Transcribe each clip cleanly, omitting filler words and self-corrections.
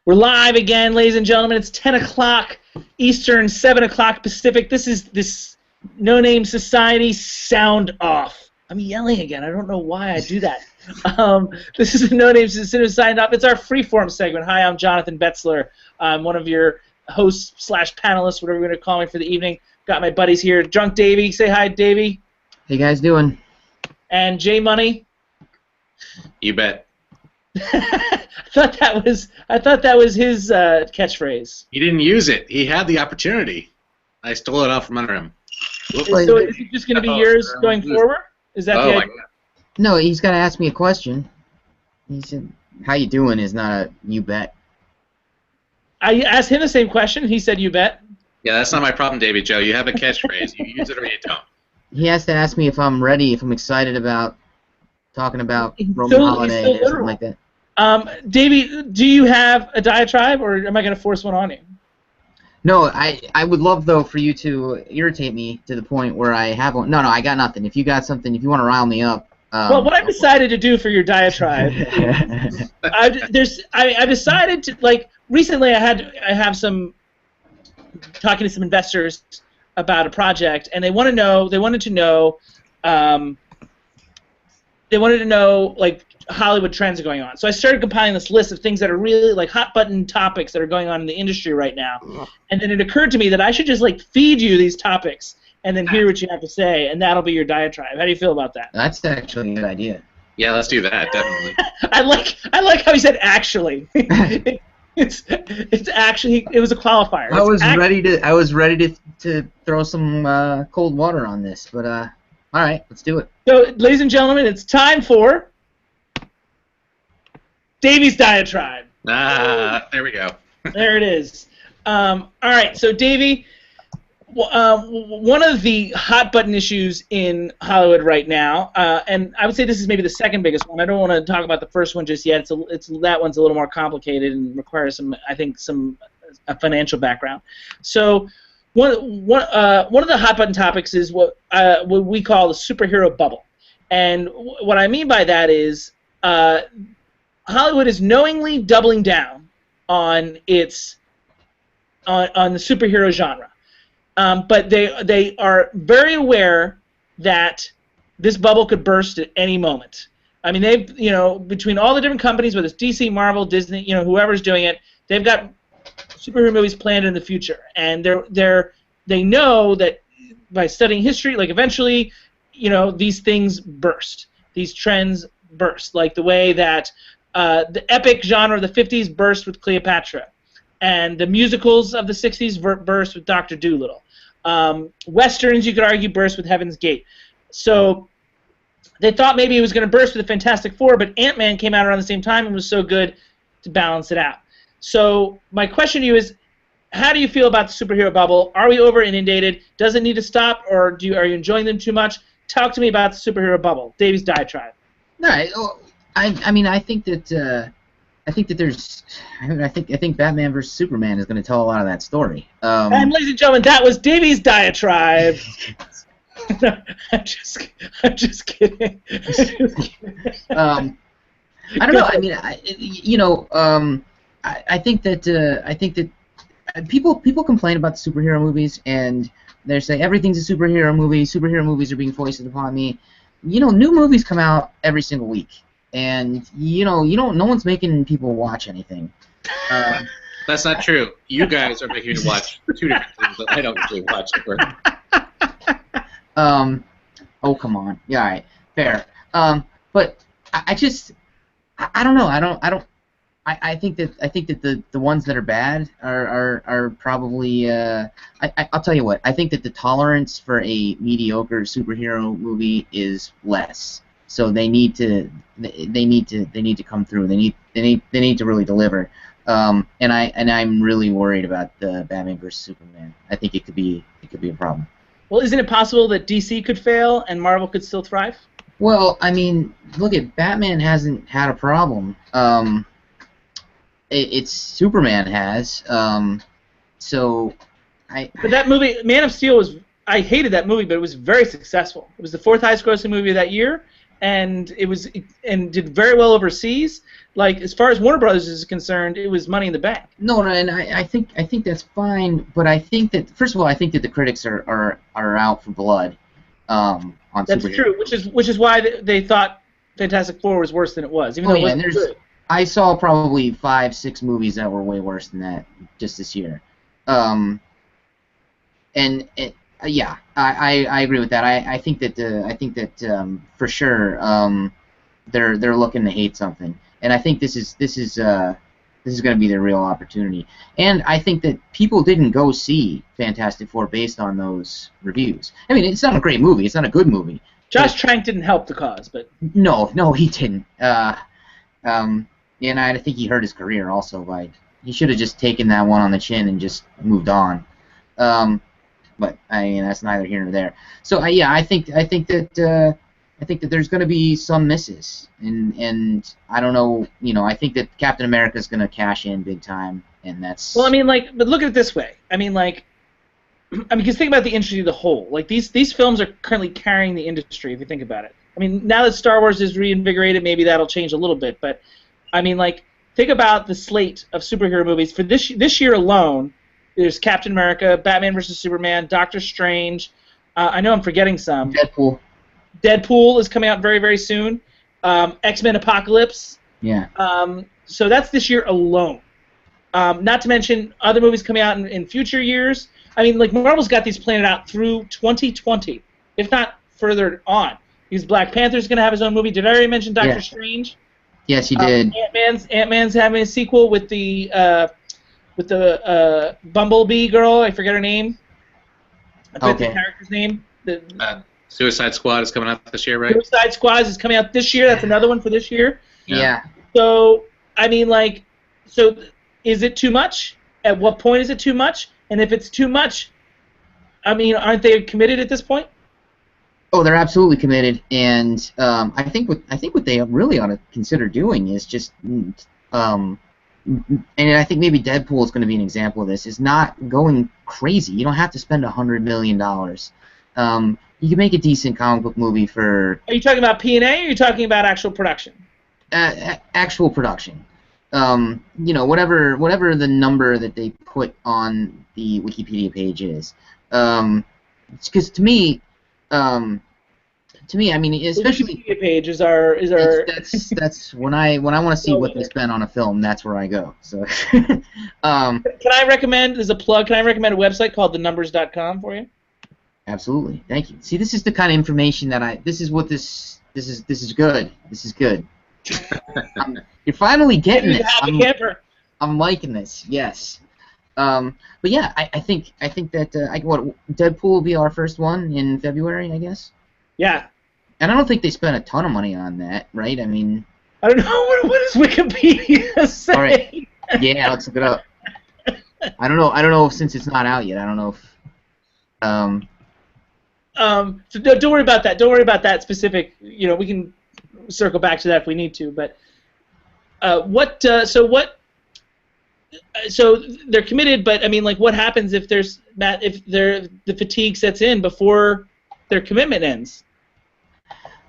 We're live again, ladies and gentlemen. It's 10 o'clock Eastern, 7 o'clock Pacific. This is this No Name Society sound off. I'm yelling again. I don't know why I do that. This is the No Name Society sound off. It's our freeform segment. Hi, I'm Jonathan Betzler. I'm one of your hosts / panelists, whatever you're going to call me for the evening. Got my buddies here. Drunk Davie. Say hi, Davie. How you guys doing? And J Money. You bet. I thought that was his catchphrase. He didn't use it. He had the opportunity. I stole it out from under him. So is it just going to be yours going forward? Is that the idea? No, he's got to ask me a question. He said, "How you doing?" is not a "you bet." I asked him the same question. He said, "You bet." Yeah, that's not my problem, David Joe. You have a catchphrase. You use it or you don't. He has to ask me if I'm ready, if I'm excited about talking about Roman holiday or something like that. Davey, do you have a diatribe, or am I going to force one on you? No, I would love, though, for you to irritate me to the point where I have one. No, I got nothing. If you got something, if you want to rile me up. Well, what I've decided to do for your diatribe is I've decided to, like, recently I have some talking to some investors about a project, and they wanted to know like Hollywood trends are going on. So I started compiling this list of things that are really like hot button topics that are going on in the industry right now. And then it occurred to me that I should just like feed you these topics and then hear what you have to say, and that'll be your diatribe. How do you feel about that? That's actually a good idea. Yeah, let's do that, definitely. I like how he said actually. It's actually, it was a qualifier. I was ready to throw some cold water on this, but all right, let's do it. So, ladies and gentlemen, it's time for Davey's diatribe. There we go. There it is. All right, so Davey, one of the hot button issues in Hollywood right now, and I would say this is maybe the second biggest one. I don't want to talk about the first one just yet. That one's a little more complicated and requires some financial background. So one of the hot button topics is what we call the superhero bubble, and what I mean by that is Hollywood is knowingly doubling down on its on the superhero genre, but they are very aware that this bubble could burst at any moment. I mean, they've between all the different companies, whether it's DC, Marvel, Disney, whoever's doing it, they've got superhero movies planned in the future, and they know that by studying history, like eventually, these things burst, these trends burst, like the way that the epic genre of the 50s burst with Cleopatra, and the musicals of the 60s burst with Dr. Dolittle. Westerns, you could argue, burst with Heaven's Gate. So they thought maybe it was going to burst with the Fantastic Four, but Ant-Man came out around the same time and was so good to balance it out. So my question to you is, how do you feel about the superhero bubble? Are we over inundated? Does it need to stop, or are you enjoying them too much? Talk to me about the superhero bubble. Davey's diatribe. All right. Well, I think that I think Batman vs Superman is going to tell a lot of that story. And ladies and gentlemen, that was Davey's diatribe. No, I'm just kidding. I don't know. I mean, I think that people complain about the superhero movies, and they say everything's a superhero movie. Superhero movies are being foisted upon me. New movies come out every single week, and no one's making people watch anything. That's not true. You guys are making me watch two different things that I don't usually watch at work. Oh, come on. Yeah, all right, fair. But I don't know. I think that the ones that are bad are probably. I'll tell you what. I think that the tolerance for a mediocre superhero movie is less. So they need to come through. They need to really deliver. And I'm really worried about the Batman vs Superman. I think it could be a problem. Well, isn't it possible that DC could fail and Marvel could still thrive? Well, I mean, look at Batman hasn't had a problem. It's Superman has. But that movie, Man of Steel, I hated that movie, but it was very successful. It was the fourth highest grossing movie of that year, and did very well overseas. Like, as far as Warner Brothers is concerned, it was Money in the Bank. No, and I think that's fine, but I think that, first of all, I think that the critics are out for blood on That's superhero. true, which is why they thought Fantastic Four was worse than it was, even though it wasn't good. I saw probably 5-6 movies that were way worse than that just this year. Yeah, I agree with that. I think that for sure they're looking to hate something, and I think this is going to be their real opportunity. And I think that people didn't go see Fantastic Four based on those reviews. I mean, it's not a great movie. It's not a good movie. Josh Trank didn't help the cause, but no, he didn't. And I think he hurt his career also he should have just taken that one on the chin and just moved on. But I mean, that's neither here nor there. So yeah, I think that there's going to be some misses, and I don't know. I think that Captain America is going to cash in big time, and that's. Well, I mean, but look at it this way. I mean, because think about the industry as a whole. Like, these films are currently carrying the industry, if you think about it. I mean, now that Star Wars is reinvigorated, maybe that'll change a little bit. But I mean, think about the slate of superhero movies for this year alone. There's Captain America, Batman vs. Superman, Doctor Strange. I know I'm forgetting some. Deadpool is coming out very, very soon. X-Men Apocalypse. Yeah. So that's this year alone. Not to mention other movies coming out in future years. I mean, Marvel's got these planned out through 2020, if not further on. Because Black Panther's going to have his own movie. Did I already mention Doctor Strange? Yes, you did. Ant-Man's having a sequel with the Bumblebee girl. I forget her name. I forget the character's name. Suicide Squad is coming out this year, right? Suicide Squad is coming out this year. That's another one for this year. Yeah. So, I mean, so is it too much? At what point is it too much? And if it's too much, I mean, aren't they committed at this point? Oh, they're absolutely committed, and I think what they really ought to consider doing is just, and I think maybe Deadpool is going to be an example of this, is not going crazy. You don't have to spend $100 million. You can make a decent comic book movie for. Are you talking about P&A, or are you talking about actual production? Actual production. Whatever the number that they put on the Wikipedia page is. Because to me, I mean, especially the Wikipedia page is our. That's when I want to see what they spent on a film. That's where I go. So. Can I recommend? As a plug, can I recommend a website called thenumbers.com for you? Absolutely, thank you. See, this is the kind of information that this is good. This is good. You're finally getting this. I'm liking this. Yes. But yeah, I think that Deadpool will be our first one in February, I guess. Yeah. And I don't think they spent a ton of money on that, right? I mean. I don't know what does Wikipedia say. All right. Yeah, let's look it up. I don't know since it's not out yet. I don't know if. So don't worry about that. Don't worry about that specific. We can circle back to that if we need to. But So they're committed, but I mean, what happens if the fatigue sets in before their commitment ends?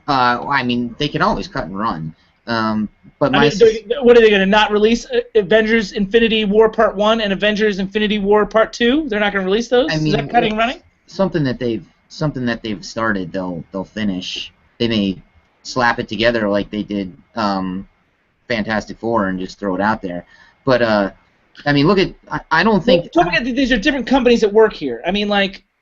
I mean, they can always cut and run. But what are they going to not release? Avengers: Infinity War Part 1 and Avengers: Infinity War Part 2? They're not going to release those? I mean, is that cutting and running? Something that they've started, they'll finish. They may slap it together like they did Fantastic Four and just throw it out there. But I mean, look at. I don't think. Don't forget that these are different companies that work here. I mean,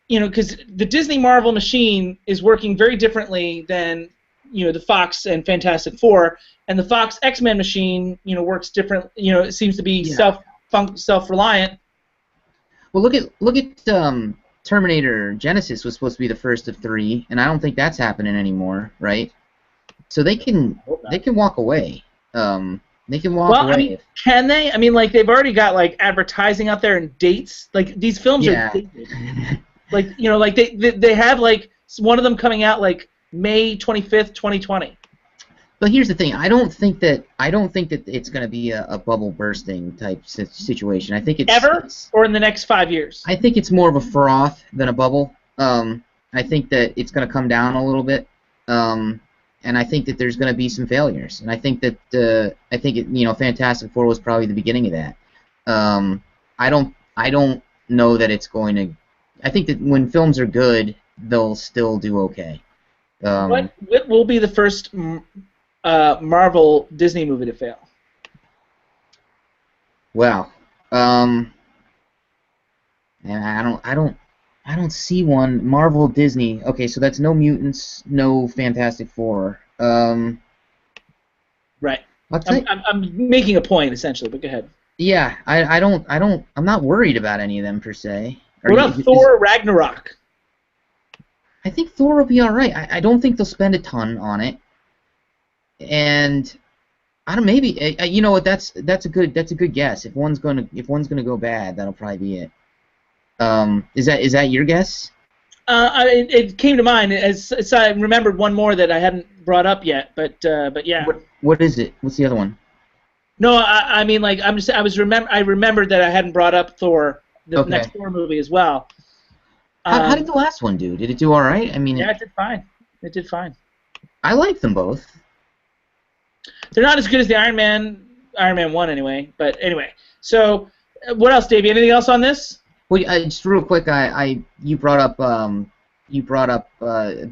because the Disney Marvel machine is working very differently than the Fox and Fantastic Four, and the Fox X-Men machine works different. It seems to be self-reliant. Well, look at Terminator Genesis was supposed to be the first of 3, and I don't think that's happening anymore, right? So they can walk away. They can walk away. I mean, can they? I mean, they've already got advertising out there and dates. These films are dated. They have one of them coming out May 25th, 2020. But here's the thing. I don't think that it's going to be a bubble bursting type situation. I think it's or in the next 5 years. I think it's more of a froth than a bubble. I think that it's going to come down a little bit. And and I think that there's going to be some failures, and I think that Fantastic Four was probably the beginning of that. I don't know that it's going to. I think that when films are good, they'll still do okay. What will be the first Marvel Disney movie to fail? Well, and I don't see one. Marvel Disney. Okay, so that's no mutants, no Fantastic Four. Right. I'm making a point essentially, but go ahead. Yeah, I'm not worried about any of them per se. What about Thor Ragnarok? I think Thor will be all right. I don't think they'll spend a ton on it, and I don't. Maybe you know what? That's a good guess. If one's gonna go bad, that'll probably be it. Is that your guess? It came to mind as I remembered one more that I hadn't brought up yet, but yeah. What is it? What's the other one? No, I mean like I remembered that I hadn't brought up Thor, the next Thor movie as well. How did the last one do? Did it do all right? I mean, yeah, it did fine. It did fine. I like them both. They're not as good as the Iron Man 1 anyway. But anyway, so what else, Davey? Anything else on this? Well, just real quick, you brought up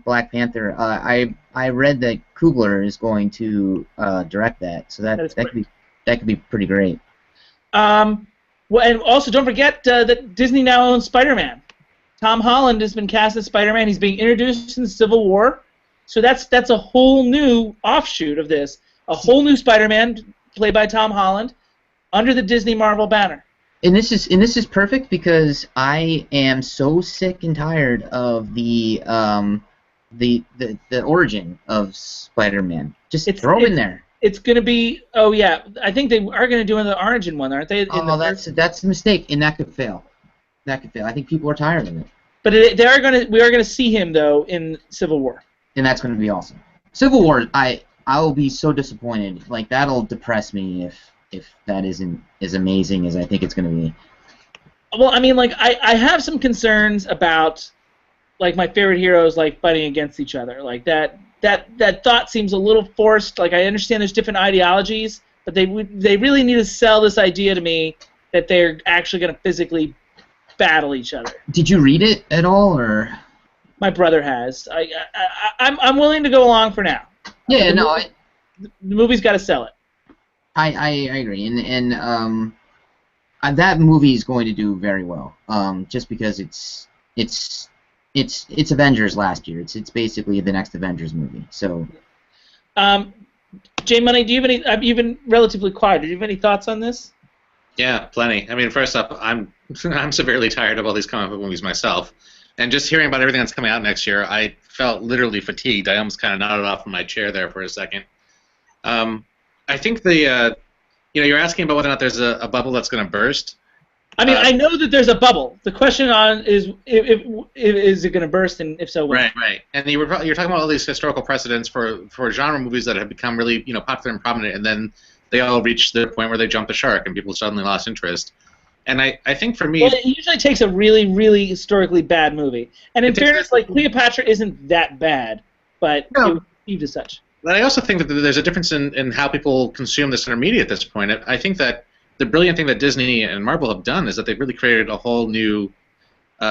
Black Panther. I read that Coogler is going to direct that, so that could be pretty great. Well, and also don't forget that Disney now owns Spider-Man. Tom Holland has been cast as Spider-Man. He's being introduced in Civil War, so that's a whole new offshoot of this. A whole new Spider-Man played by Tom Holland under the Disney Marvel banner. And this is perfect because I am so sick and tired of the origin of Spider-Man. Just throw him in there. It's going to be. Oh yeah, I think they are going to do the origin one, aren't they? That's a mistake, and that could fail. I think people are tired of it. But we are going to see him though in Civil War. And that's going to be awesome. Civil War, I will be so disappointed. Like that'll depress me if that isn't as amazing as I think it's going to be. Well, I mean, like I have some concerns about like my favorite heroes like fighting against each other. Like that thought seems a little forced. Like I understand there's different ideologies, but they really need to sell this idea to me that they're actually going to physically battle each other. Did you read it at all, or? My brother has. I'm willing to go along for now. Yeah, the movie's got to sell it. I agree, and that movie is going to do very well. Just because it's Avengers last year. It's basically the next Avengers movie. So. J Money, do you have any? You've been relatively quiet. Do you have any thoughts on this? Yeah, plenty. I mean, first up, I'm severely tired of all these comic book movies myself, and just hearing about everything that's coming out next year, I felt literally fatigued. I almost kind of nodded off from my chair there for a second. I think you're asking about whether or not there's a bubble that's going to burst. I mean, I know that there's a bubble. The question is is it going to burst, and if so, when? Right. And you're talking about all these historical precedents for genre movies that have become really popular and prominent, and then they all reach the point where they jump the shark and people suddenly lost interest. And I think for me... Well, it usually takes a really, really historically bad movie. And in fairness, like Cleopatra isn't that bad, but it was perceived as such. But I also think that there's a difference in how people consume this intermedia at this point. I think that the brilliant thing that Disney and Marvel have done is that they've really created a whole new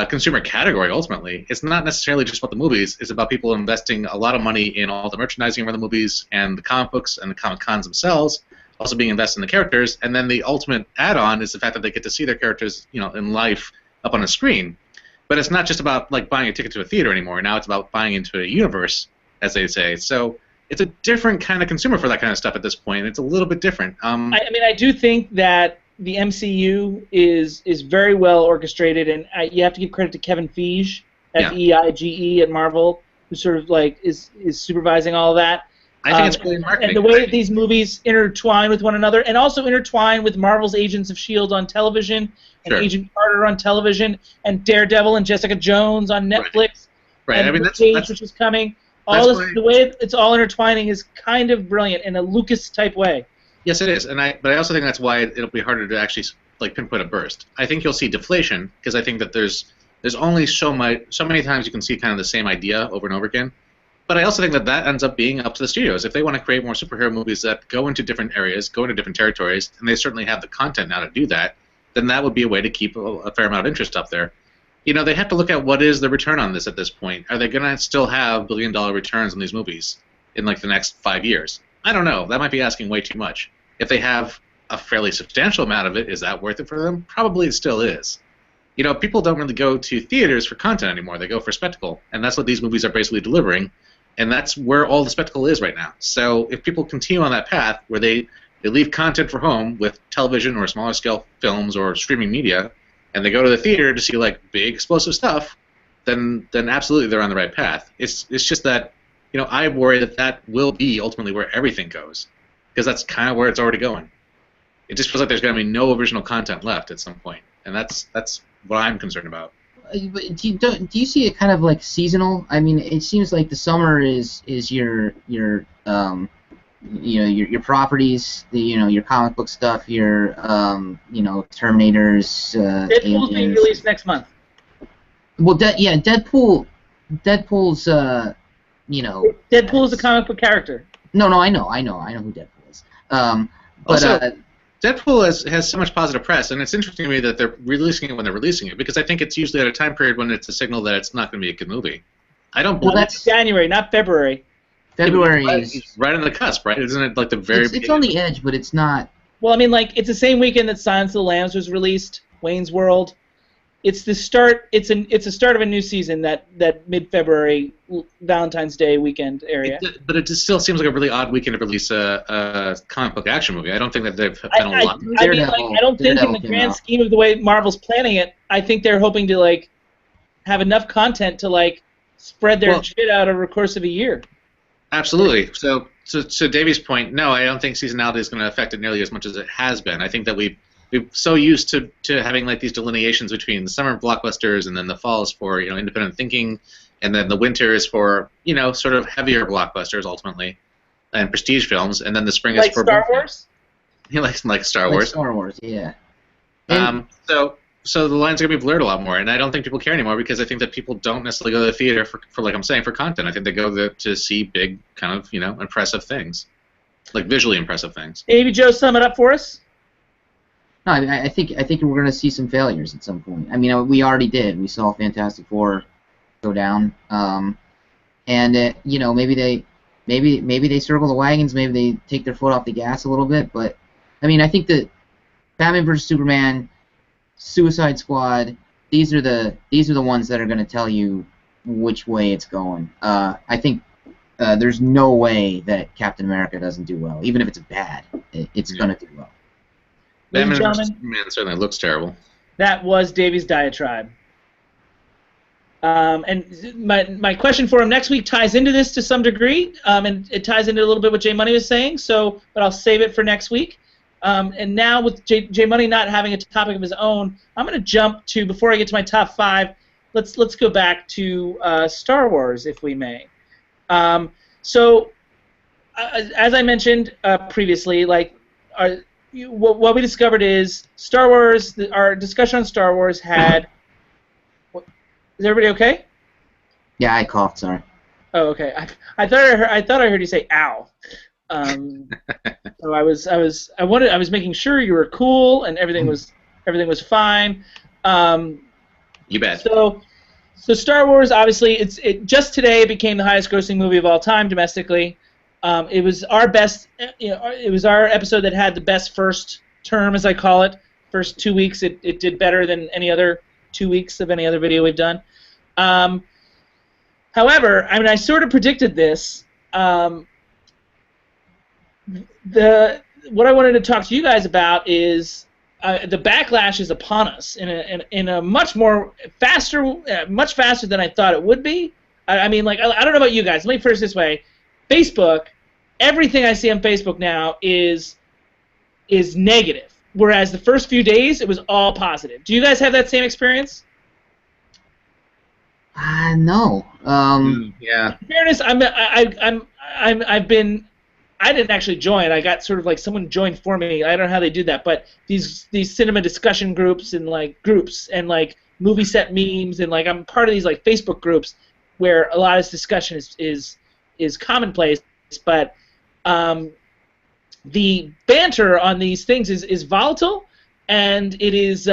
consumer category, ultimately. It's not necessarily just about the movies. It's about people investing a lot of money in all the merchandising around the movies and the comic books and the comic cons themselves, also being invested in the characters, and then the ultimate add-on is the fact that they get to see their characters, in life up on a screen. But it's not just about like buying a ticket to a theater anymore. Now it's about buying into a universe, as they say. So it's a different kind of consumer for that kind of stuff at this point. It's a little bit different. I mean, I do think that the MCU is very well orchestrated, and you have to give credit to Kevin Feige, F-E-I-G-E at Marvel, who sort of like is supervising all of that. I think it's brilliant marketing. And the way that these movies intertwine with one another, and also intertwine with Marvel's Agents of S.H.I.E.L.D. on television, and Agent Carter on television, and Daredevil and Jessica Jones on Netflix, right. And I mean, that's which is coming. All this, the way it's all intertwining is kind of brilliant in a Lucas-type way. Yes, it is, but I also think that's why it'll be harder to actually like pinpoint a burst. I think you'll see deflation because I think that there's only so many times you can see kind of the same idea over and over again. But I also think that that ends up being up to the studios. If they want to create more superhero movies that go into different areas, go into different territories, and they certainly have the content now to do that, then that would be a way to keep a fair amount of interest up there. You know, they have to look at what is the return on this at this point. Are they going to still have billion-dollar returns on these movies in like the next 5 years? I don't know. That might be asking way too much. If they have a fairly substantial amount of it, is that worth it for them? Probably it still is. You know, people don't really go to theaters for content anymore. They go for spectacle, and that's what these movies are basically delivering. And that's where all the spectacle is right now. So if people continue on that path where they leave content for home with television or smaller scale films or streaming media, and they go to the theater to see like big explosive stuff, then absolutely they're on the right path. It's just that, you know, I worry that that will be ultimately where everything goes, because that's kind of where it's already going. It just feels like there's going to be no original content left at some point, and that's what I'm concerned about. But do you see it kind of like seasonal? I mean, it seems like the summer is your properties, your comic book stuff, your Terminators. Deadpool's being released next month. Well, Deadpool's Deadpool's a comic book character. No, I know who Deadpool is. Also, Deadpool has so much positive press, and it's interesting to me that they're releasing it when they're releasing it, because I think it's usually at a time period when it's a signal that it's not going to be a good movie. I don't believe that's January, not February. February is right on the cusp, right? Isn't it like the very It's on the edge, but it's not. Well, I mean, like, it's the same weekend that Silence of the Lambs was released, Wayne's World. It's the start. It's a start of a new season. That mid-February Valentine's Day weekend area. But it just still seems like a really odd weekend to release a comic book action movie. I don't think that they've done a lot. I don't think in the grand scheme of the way Marvel's planning it, I think they're hoping to like have enough content to like spread their shit out over the course of a year. Absolutely. So Davie's point, no, I don't think seasonality is going to affect it nearly as much as it has been. I think that we're so used to having like these delineations between the summer blockbusters and then the fall is for independent thinking, and then the winter is for sort of heavier blockbusters ultimately, and prestige films, and then the spring is for Star Wars. He likes like Star Wars. Star Wars, yeah. So the lines are going to be blurred a lot more, and I don't think people care anymore because I think that people don't necessarily go to the theater for like I'm saying, for content. I think they go to see big, kind of, impressive things, like visually impressive things. Maybe Joe, sum it up for us. No, I think we're going to see some failures at some point. I mean, we already did. We saw Fantastic Four go down, and maybe they circle the wagons, maybe they take their foot off the gas a little bit. But I mean, I think that Batman vs Superman, Suicide Squad, these are the ones that are going to tell you which way it's going. I think there's no way that Captain America doesn't do well, even if it's bad. It's going to do well. Batman vs Superman certainly looks terrible. That was Davie's diatribe. And my question for him next week ties into this to some degree, and it ties into a little bit what J Money was saying. But I'll save it for next week. And now with J Money not having a topic of his own, I'm going to jump to, before I get to my top 5, let's go back to Star Wars, if we may. As I mentioned previously, like what we discovered is Star Wars. Our discussion on Star Wars had. Is everybody okay? Yeah, I coughed. Sorry. Oh, okay. I thought I heard you say "ow." So I was making sure you were cool and everything was fine. You bet. So Star Wars, obviously, just today it became the highest-grossing movie of all time domestically. It was our best. It was our episode that had the best first term, as I call it. First 2 weeks, it did better than any other 2 weeks of any other video we've done. However, I mean, I sort of predicted this. What I wanted to talk to you guys about is the backlash is upon us in a much faster than I thought it would be. I mean, like, I don't know about you guys. Let me phrase this way: Facebook, everything I see on Facebook now is negative, whereas the first few days it was all positive. Do you guys have that same experience? No. Yeah. In fairness, I didn't actually join. I got sort of like someone joined for me. I don't know how they did that, but these cinema discussion groups and like movie set memes, and like I'm part of these like Facebook groups where a lot of this discussion is is commonplace, but the banter on these things is volatile, and it is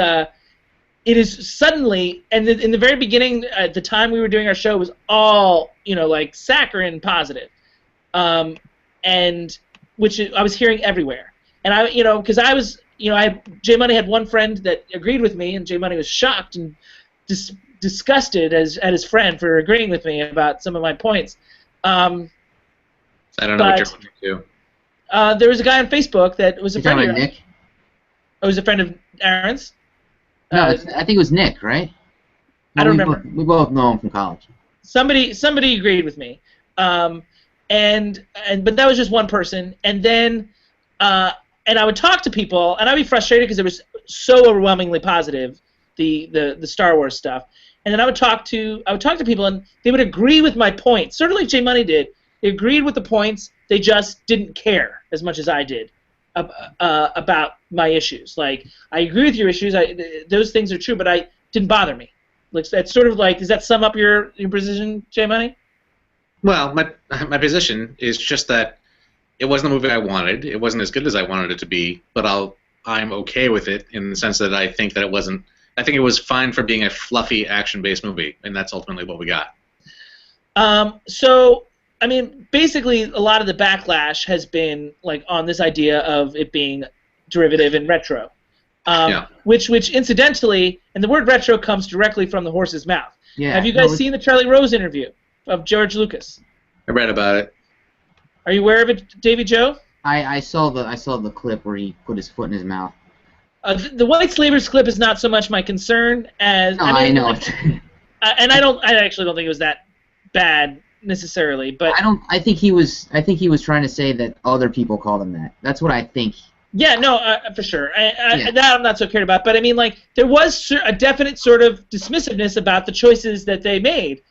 suddenly, and in the very beginning, at the time we were doing our show, it was all, like saccharine positive, and which I was hearing everywhere. And I, because I was, J Money had one friend that agreed with me, and J Money was shocked and disgusted at his friend for agreeing with me about some of my points. I don't know what you're referring to. There was a guy on Facebook that was a friend of Nick? Oh, was a friend of Aaron's. No, I think it was Nick, right? I don't remember. We both know him from college. Somebody agreed with me, but that was just one person, and then and I would talk to people, and I'd be frustrated because it was so overwhelmingly positive, the Star Wars stuff, and then I would talk to people, and they would agree with my points, sort of like J Money did. They agreed with the points, they just didn't care as much as I did about my issues. Like, I agree with your issues, those things are true, but I didn't bother me. Like, that's sort of like, does that sum up your position, J Money? Well, my position is just that it wasn't the movie I wanted. It wasn't as good as I wanted it to be, but I'm okay with it in the sense that I think that it wasn't. I think it was fine for being a fluffy action-based movie, and that's ultimately what we got. So, I mean, basically, a lot of the backlash has been like on this idea of it being derivative and retro, which incidentally, and the word retro comes directly from the horse's mouth. Yeah. Have you guys seen the Charlie Rose interview of George Lucas? I read about it. Are you aware of it, Davie Joe? I saw the clip where he put his foot in his mouth. The White Slavers clip is not so much my concern as I know. And I actually don't think it was that bad necessarily, but I think he was trying to say that other people called him that. That's what I think. Yeah, no, for sure. That I'm not so cared about, but I mean, like, there was a definite sort of dismissiveness about the choices that they made,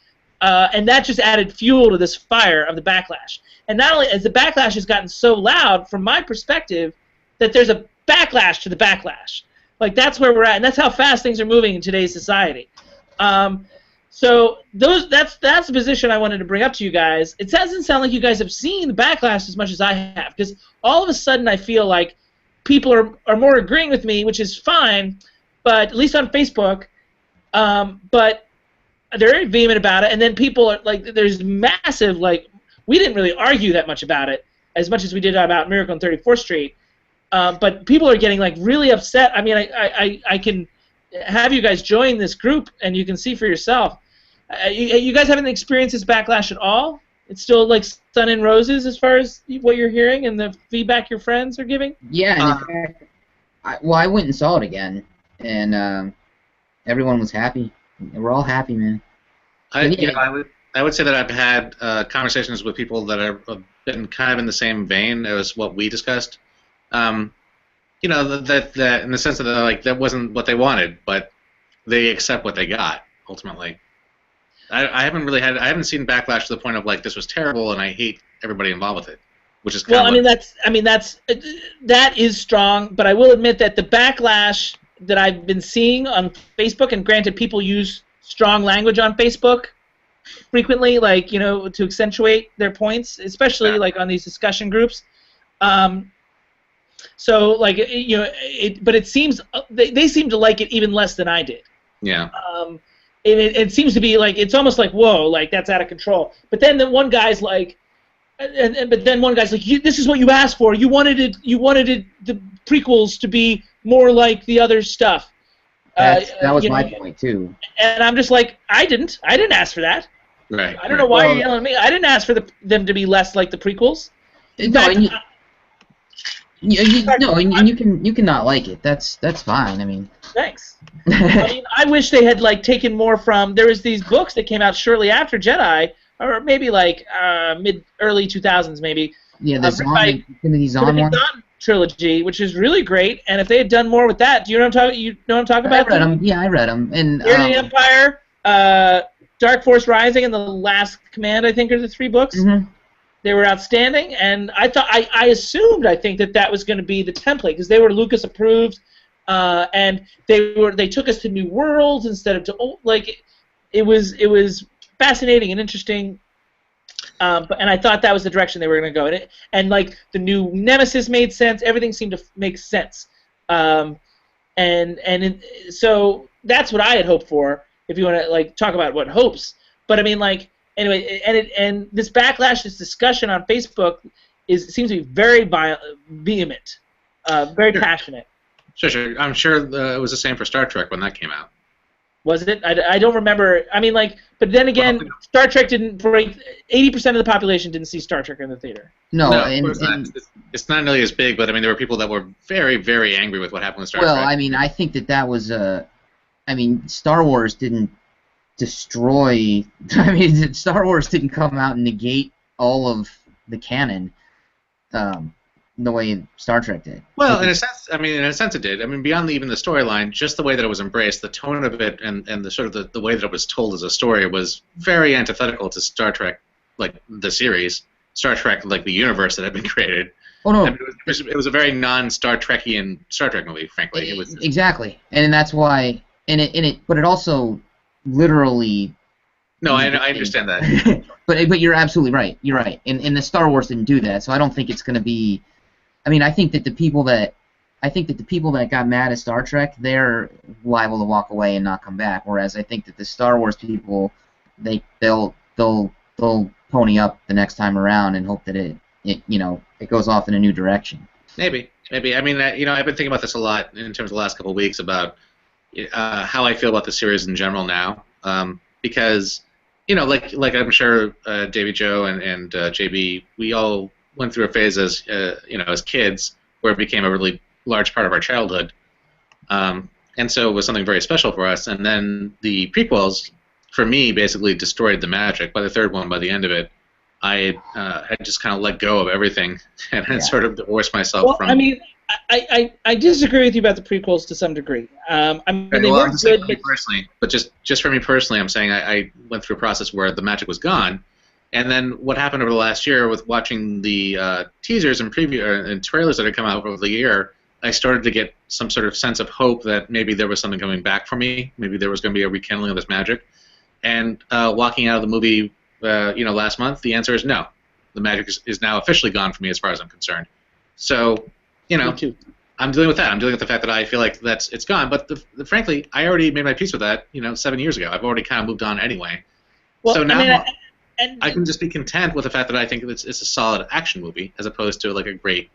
and that just added fuel to this fire of the backlash. And not only has the backlash has gotten so loud, from my perspective, that there's a backlash to the backlash. Like, that's where we're at, and that's how fast things are moving in today's society. So that's the position I wanted to bring up to you guys. It doesn't sound like you guys have seen the backlash as much as I have, because all of a sudden I feel like people are more agreeing with me, which is fine, but at least on Facebook, but they're very vehement about it, and then people are like, there's massive, like, we didn't really argue that much about it, as much as we did about Miracle on 34th Street, but people are getting, like, really upset. I mean, I can have you guys join this group, and you can see for yourself. You guys haven't experienced this backlash at all? It's still, like, sun and roses as far as what you're hearing and the feedback your friends are giving? Yeah, and in fact, I went and saw it again, and everyone was happy. We're all happy, man. I would say that I've had conversations with people that have been kind of in the same vein as what we discussed. That in the sense that like that wasn't what they wanted, but they accept what they got ultimately. I haven't seen backlash to the point of like this was terrible and I hate everybody involved with it, which is kind of that is strong, but I will admit that the backlash that I've been seeing on Facebook, and granted people use strong language on Facebook frequently, like, to accentuate their points, especially like on these discussion groups. So like but it seems they seem to like it even less than I did. Yeah. It seems to be like it's almost like, whoa, like that's out of control. But then one guy's like, but then one guy's like, this is what you asked for. You wanted the prequels to be more like the other stuff. That was my point too. And I'm just like, I didn't ask for that. Right. I don't know why you're yelling at me. I didn't ask for them to be less like the prequels. In fact, you can not like it. That's fine. I mean. Thanks. I mean, I wish they had like taken more from. There was these books that came out shortly after Jedi, or maybe like early 2000s, maybe. Yeah, the Zahn one. Trilogy, which is really great. And if they had done more with that, do you know what I'm talking about? I read them. Yeah, I read them. And the Empire, Dark Force Rising, and The Last Command, I think, are the 3 books. Mm-hmm. They were outstanding, and I thought I think that was going to be the template because they were Lucas approved, and they took us to new worlds instead of to it was fascinating and interesting. And I thought that was the direction they were going to go. And like the new Nemesis made sense. Everything seemed to make sense. So that's what I had hoped for. If you want to like talk about what hopes, but I mean like anyway, and this backlash, this discussion on Facebook seems to be very vehement, very passionate. Sure. I'm sure it was the same for Star Trek when that came out. Was it? I don't remember. I mean, like, but then again, Star Trek didn't break. 80% of the population didn't see Star Trek in the theater. No, it's not nearly as big. But I mean, there were people that were very, very angry with what happened with Star Trek. Well, I mean, I think that was I mean, Star Wars didn't destroy. I mean, Star Wars didn't come out and negate all of the canon. The way Star Trek did. Well, in a sense it did. I mean, beyond even the storyline, just the way that it was embraced, the tone of it, and the sort of the way that it was told as a story was very antithetical to Star Trek, like the series, Star Trek, like the universe that had been created. Oh no, I mean, it was a very non-Star Trekian Star Trek movie, frankly. It was exactly, and that's why, but it also literally. No, I understand that. but you're absolutely right. You're right, and the Star Wars didn't do that, so I don't think it's going to be. I mean, I think that the people that got mad at Star Trek, they're liable to walk away and not come back. Whereas I think that the Star Wars people, they'll pony up the next time around and hope that it goes off in a new direction. Maybe. I mean, I've been thinking about this a lot in terms of the last couple of weeks about how I feel about the series in general now, because like I'm sure Davie, Joe, and JB, we all went through a phase as as kids where it became a really large part of our childhood, and so it was something very special for us. And then the prequels, for me, basically destroyed the magic. By the third one, by the end of it, I had just kind of let go of everything and had sort of divorced myself from. I mean, I disagree with you about the prequels to some degree. I mean, they were good, but just for me personally, I'm saying I went through a process where the magic was gone. And then what happened over the last year with watching the teasers and and trailers that had come out over the year, I started to get some sort of sense of hope that maybe there was something coming back for me. Maybe there was going to be a rekindling of this magic. And walking out of the movie, last month, the answer is no. The magic is now officially gone for me as far as I'm concerned. So, I'm dealing with that. I'm dealing with the fact that I feel like it's gone. But frankly, I already made my peace with that, 7 years ago. I've already kind of moved on anyway. Well, so now. I can just be content with the fact that I think it's a solid action movie as opposed to like a great,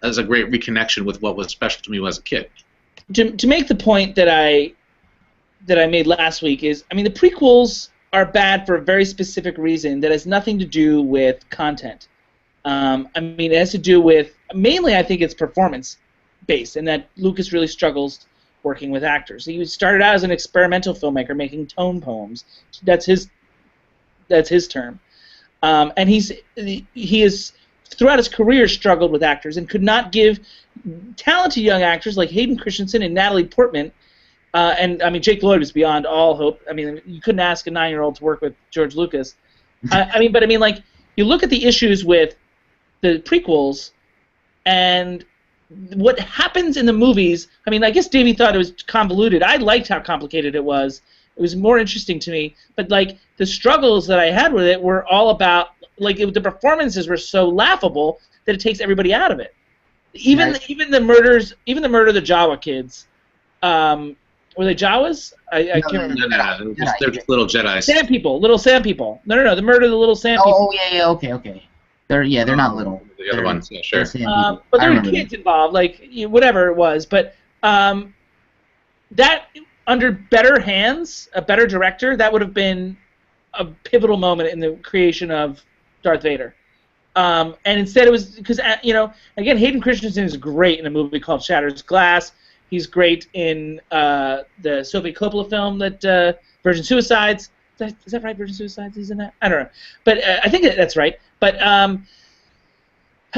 as a great reconnection with what was special to me as a kid. To make the point that I made last week is, I mean, the prequels are bad for a very specific reason that has nothing to do with content. I mean, it has to do with, mainly I think it's performance-based, and that Lucas really struggles working with actors. He started out as an experimental filmmaker making tone poems. That's his term, and he has throughout his career struggled with actors and could not give talented young actors like Hayden Christensen and Natalie Portman, and I mean Jake Lloyd was beyond all hope. I mean, you couldn't ask a 9-year-old to work with George Lucas. I mean, like you look at the issues with the prequels and what happens in the movies. I mean, I guess Davey thought it was convoluted. I liked how complicated it was. It was more interesting to me, but like the struggles that I had with it were all about the performances were so laughable that it takes everybody out of it. Even the murder of the Jawa kids. Were they Jawas? I can't remember. No. They're just little Jedi. Little sand people. No. The murder of the little sand people. Oh yeah, okay. They're not little. The other ones, yeah, sure. But there were kids involved, whatever it was. But that. Under better hands, a better director, that would have been a pivotal moment in the creation of Darth Vader. And instead it was, because, again, Hayden Christensen is great in a movie called Shattered Glass. He's great in the Sofia Coppola film, that Virgin Suicides. Is that right, Virgin Suicides? He's in that? I don't know. But I think that's right. But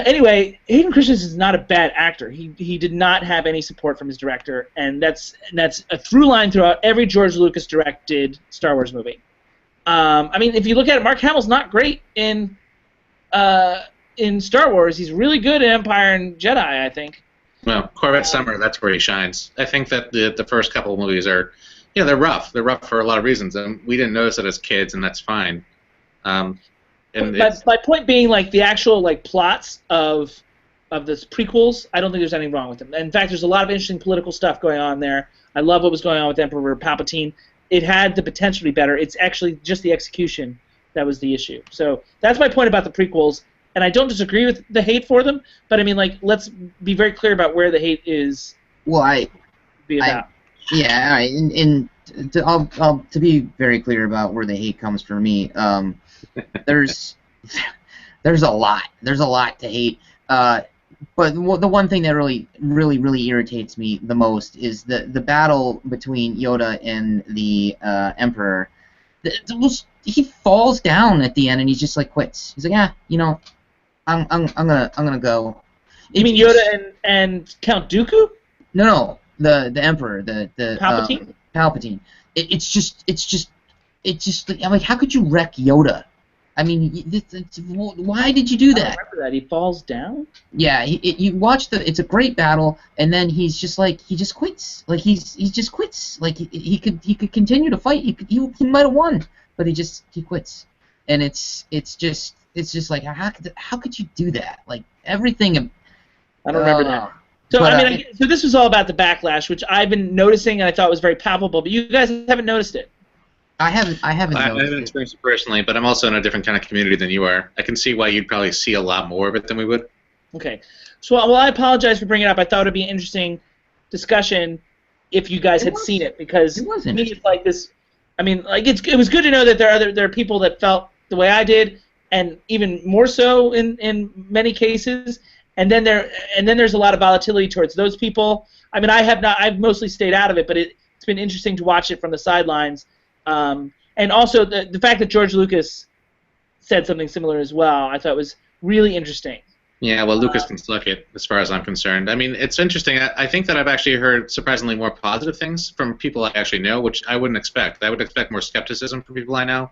anyway, Hayden Christensen is not a bad actor. He did not have any support from his director, and that's a through line throughout every George Lucas directed Star Wars movie. I mean, if you look at it, Mark Hamill's not great in Star Wars. He's really good in Empire and Jedi, I think. Well, Corvette Summer, that's where he shines. I think that the first couple of movies are, they're rough. They're rough for a lot of reasons, and we didn't notice it as kids, and that's fine. And But my point being, like, the actual like plots of the prequels, I don't think there's anything wrong with them. In fact, there's a lot of interesting political stuff going on there. I love what was going on with Emperor Palpatine. It had the potential to be better. It's actually just the execution that was the issue. So that's my point about the prequels, and I don't disagree with the hate for them, but I mean, like, let's be very clear about where the hate is. Well, about. Yeah, all right. To be very clear about where the hate comes from me, there's a lot. There's a lot to hate. But the one thing that really irritates me the most is the battle between Yoda and the Emperor. He falls down at the end and he just like quits. He's like, yeah, you know, I'm gonna go. You mean Yoda and Count Dooku? No, the Emperor, the Palpatine. Palpatine. It's just I'm like, how could you wreck Yoda? I mean, why did you do that? I remember that. He falls down? Yeah, you watch it's a great battle, and then he's just like, he just quits. Like, he just quits. Like, he could continue to fight. He might have won, but he quits. And it's just like, how could you do that? Like, everything. I don't remember that. So, but, so this was all about the backlash, which I've been noticing and I thought was very palpable, but you guys haven't noticed it. I haven't experienced it personally, but I'm also in a different kind of community than you are. I can see why you'd probably see a lot more of it than we would. Okay. So, well, I apologize for bringing it up. I thought it would be an interesting discussion if you guys had seen it, because to me it's like this. I mean, like, it was good to know that there are people that felt the way I did, and even more so in many cases. And then there's a lot of volatility towards those people. I mean, I've mostly stayed out of it, but it's been interesting to watch it from the sidelines. And also the fact that George Lucas said something similar as well, I thought was really interesting. Yeah, well, Lucas can suck it, as far as I'm concerned. I mean, it's interesting. I think that I've actually heard surprisingly more positive things from people I actually know, which I wouldn't expect. I would expect more skepticism from people I know,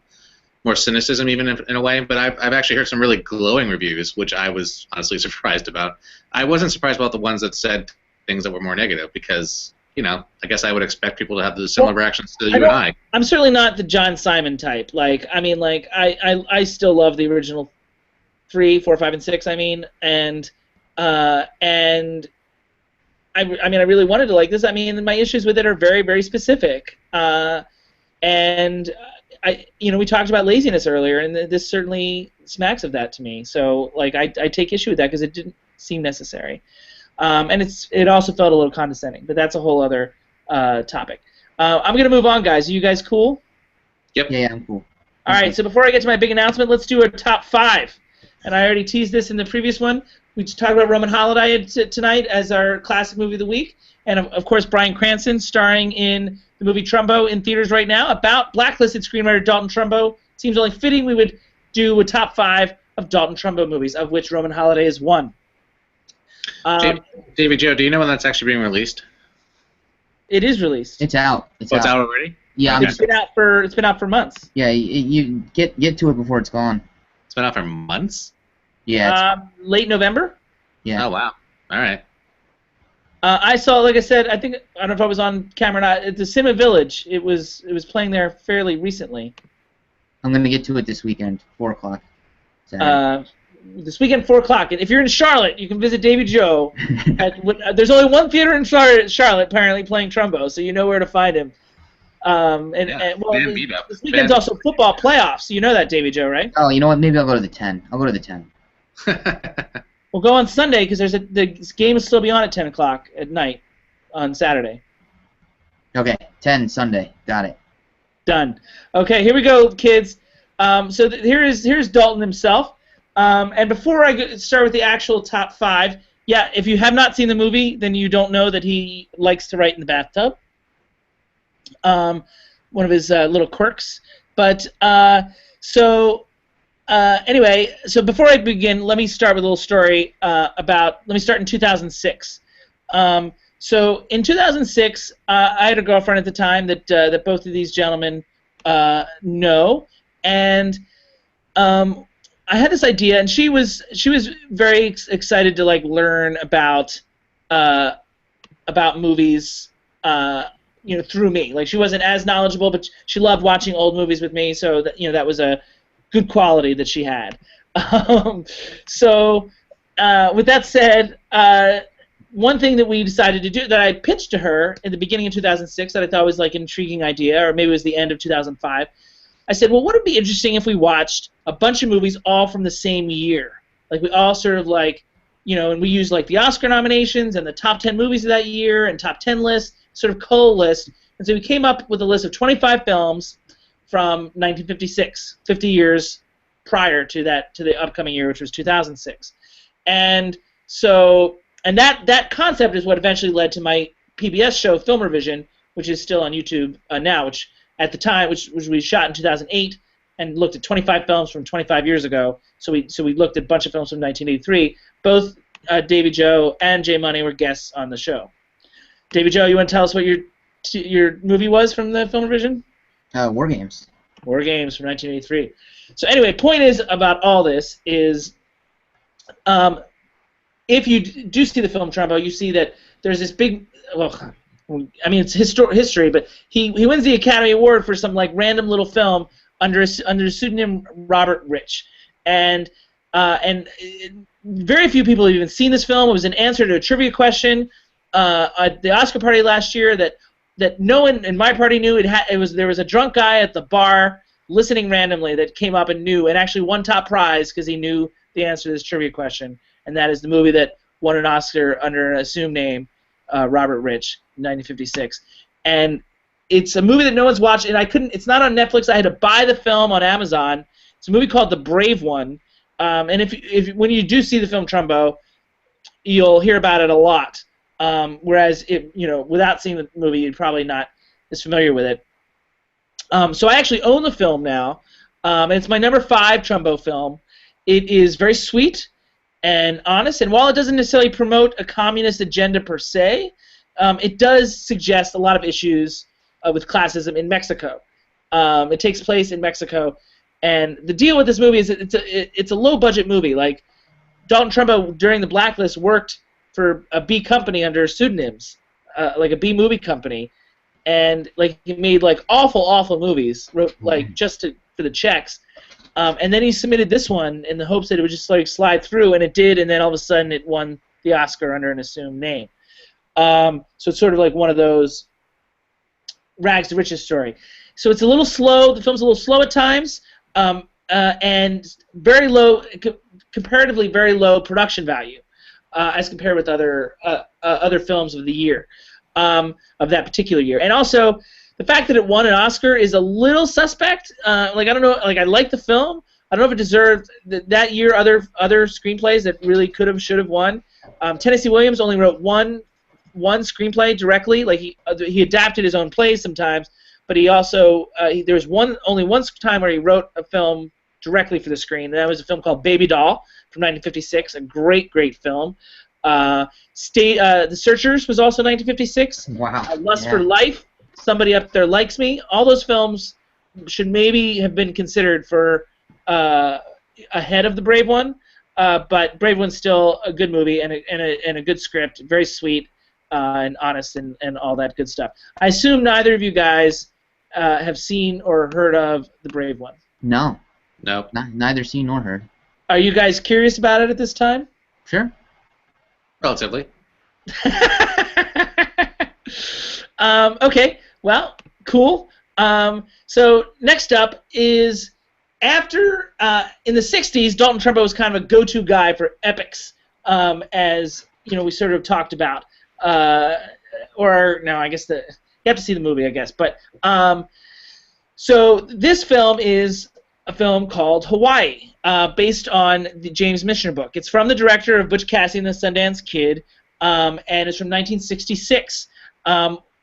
more cynicism even in a way. But I've actually heard some really glowing reviews, which I was honestly surprised about. I wasn't surprised about the ones that said things that were more negative, because, you know, I guess I would expect people to have the similar reactions to you and I. I'm certainly not the John Simon type. Like, I mean, like, I still love the original 3, 4, 5, and 6. I mean, and I really wanted to like this. I mean, my issues with it are very, very specific. And we talked about laziness earlier, and this certainly smacks of that to me. So, like, I take issue with that because it didn't seem necessary. And it also felt a little condescending, but that's a whole other topic. I'm going to move on, guys. Are you guys cool? Yep. Yeah, I'm cool. All right, so before I get to my big announcement, let's do a top 5. And I already teased this in the previous one. We talked about Roman Holiday tonight as our classic movie of the week. And, of course, Bryan Cranston starring in the movie Trumbo in theaters right now about blacklisted screenwriter Dalton Trumbo. Seems only fitting we would do a top 5 of Dalton Trumbo movies, of which Roman Holiday is one. David, Joe, do you know when that's actually being released? It is released. It's out. It's out already? Yeah, okay. It's been out for months. Yeah, you get to it before it's gone. It's been out for months? Yeah. Late November. Yeah. Oh wow. All right. I saw, like I said, I don't know if I was on camera or not. At the Cinema Village. It was playing there fairly recently. I'm gonna get to it this weekend, 4:00. This weekend, 4:00. And if you're in Charlotte, you can visit Davie Joe. There's only one theater in Charlotte, apparently, playing Trumbo, so you know where to find him. This weekend's also football playoffs. You know that, Davie Joe, right? Oh, you know what? Maybe I'll go to the 10. I'll go to the 10. We'll go on Sunday because the game will still be on at 10 o'clock at night on Saturday. Okay, 10 Sunday. Got it. Done. Okay, here we go, kids. So here's Dalton himself. And before I start with the actual top 5, yeah, if you have not seen the movie, then you don't know that he likes to write in the bathtub. One of his little quirks. But anyway, so before I begin, let me start with a little story let me start in 2006. So in 2006, I had a girlfriend at the time that both of these gentlemen know, and I had this idea, and she was very excited to like learn about movies, through me. Like, she wasn't as knowledgeable, but she loved watching old movies with me, so that was a good quality that she had. So with that said, one thing that we decided to do, that I pitched to her in the beginning of 2006 that I thought was like an intriguing idea, or maybe it was the end of 2005, I said, well, wouldn't it be interesting if we watched a bunch of movies all from the same year? Like we all sort of like, and we used like the Oscar nominations and the top 10 movies of that year and top 10 lists, sort of co-list. And so we came up with a list of 25 films from 1956, 50 years prior to the upcoming year, which was 2006. And so, and that concept is what eventually led to my PBS show, Film Revision, which is still on YouTube now, which at the time, which we shot in 2008 and looked at 25 films from 25 years ago. So we looked at a bunch of films from 1983. Both Davie Joe and Jay Money were guests on the show. Davie Joe, you want to tell us what your movie was from the Film Revision? War Games. War Games from 1983. So anyway, point is about all this is, if you do see the film Trumbo, you see that there's this big, well, I mean it's history, but he wins the Academy Award for some like random little film under the pseudonym Robert Rich, and very few people have even seen this film. It was an answer to a trivia question at the Oscar party last year that no one in my party knew. There was a drunk guy at the bar listening randomly that came up and knew, and actually won top prize because he knew the answer to this trivia question, and that is the movie that won an Oscar under an assumed name, Robert Rich, 1956. And it's a movie that no one's watched, and it's not on Netflix. I had to buy the film on Amazon. It's a movie called The Brave One. And if when you do see the film Trumbo, you'll hear about it a lot. Whereas without seeing the movie, you're probably not as familiar with it. So I actually own the film now, and it's my number 5 Trumbo film. It is very sweet and honest, and while it doesn't necessarily promote a communist agenda per se, it does suggest a lot of issues with classism in Mexico. It takes place in Mexico, and the deal with this movie is that it's a low-budget movie. Like, Dalton Trumbo, during the Blacklist, worked for a B company under pseudonyms, like a B movie company, and like he made like awful movies, wrote like just for the checks. And then he submitted this one in the hopes that it would just like slide through, and it did, and then all of a sudden it won the Oscar under an assumed name. So it's sort of like one of those rags to riches story. So it's a little slow. The film's a little slow at times, and very low, comparatively very low production value as compared with other films of the year, of that particular year. And also, the fact that it won an Oscar is a little suspect. Like, I don't know. Like, I like the film. I don't know if it deserved that year other screenplays that really could have, should have won. Tennessee Williams only wrote one screenplay directly. Like, he adapted his own plays sometimes, but he also there was only one time where he wrote a film directly for the screen, and that was a film called Baby Doll from 1956. A great film. The Searchers was also 1956. Wow. Lust for Life. Somebody Up There Likes Me. All those films should maybe have been considered for ahead of The Brave One, but Brave One's still a good movie and a good script, very sweet and honest and all that good stuff. I assume neither of you guys have seen or heard of The Brave One. No. No. Neither seen nor heard. Are you guys curious about it at this time? Sure. Relatively. Okay, well, cool. So next up is, after, in the 60s, Dalton Trumbo was kind of a go-to guy for epics, as, we sort of talked about. Or, no, I guess you have to see the movie, I guess. But, so this film is a film called Hawaii, based on the James Michener book. It's from the director of Butch Cassidy and the Sundance Kid, and it's from 1966.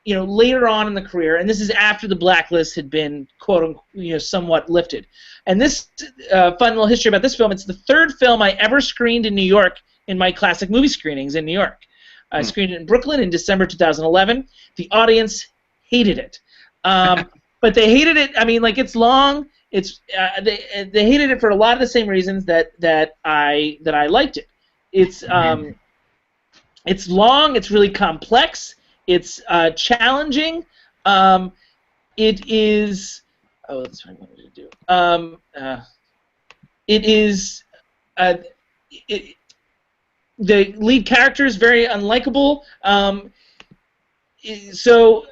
Later on in the career, and this is after the blacklist had been, quote unquote, somewhat lifted. And this fun little history about this film: it's the 3rd film I ever screened in New York in my classic movie screenings in New York. I screened it in Brooklyn in December 2011. The audience hated it, but they hated it. I mean, like, it's long. It's they hated it for a lot of the same reasons that I liked it. It's long. It's really complex. It's challenging. It is. Oh, that's what I wanted to do. it is it, the lead character is very unlikable. So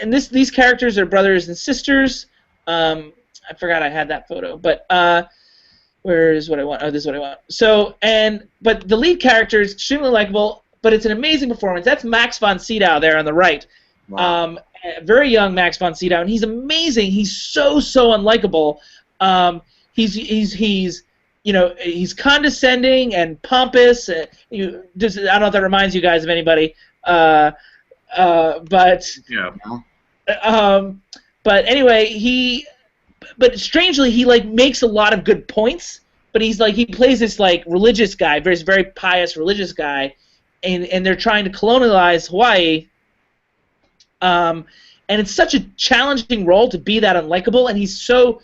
these characters are brothers and sisters. I forgot I had that photo, but where is what I want? Oh, this is what I want. So but the lead character is extremely likable, but it's an amazing performance. That's Max von Sydow there on the right. Wow. Very young Max von Sydow, and he's amazing. He's so unlikable. He's condescending and pompous. I don't know if that reminds you guys of anybody. But Yeah. but anyway, but strangely he like makes a lot of good points. But he plays this like religious guy, very pious religious guy, and they're trying to colonialize Hawaii. And it's such a challenging role to be that unlikable, and he's so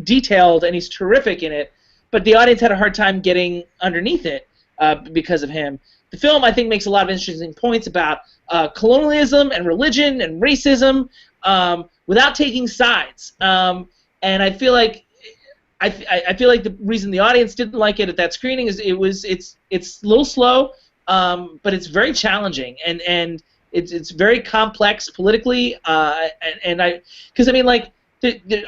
detailed and he's terrific in it. But the audience had a hard time getting underneath it because of him. The film, I think, makes a lot of interesting points about colonialism and religion and racism without taking sides. And I feel like the reason the audience didn't like it at that screening is it's a little slow, but it's very challenging and it's very complex politically. Because I mean, like,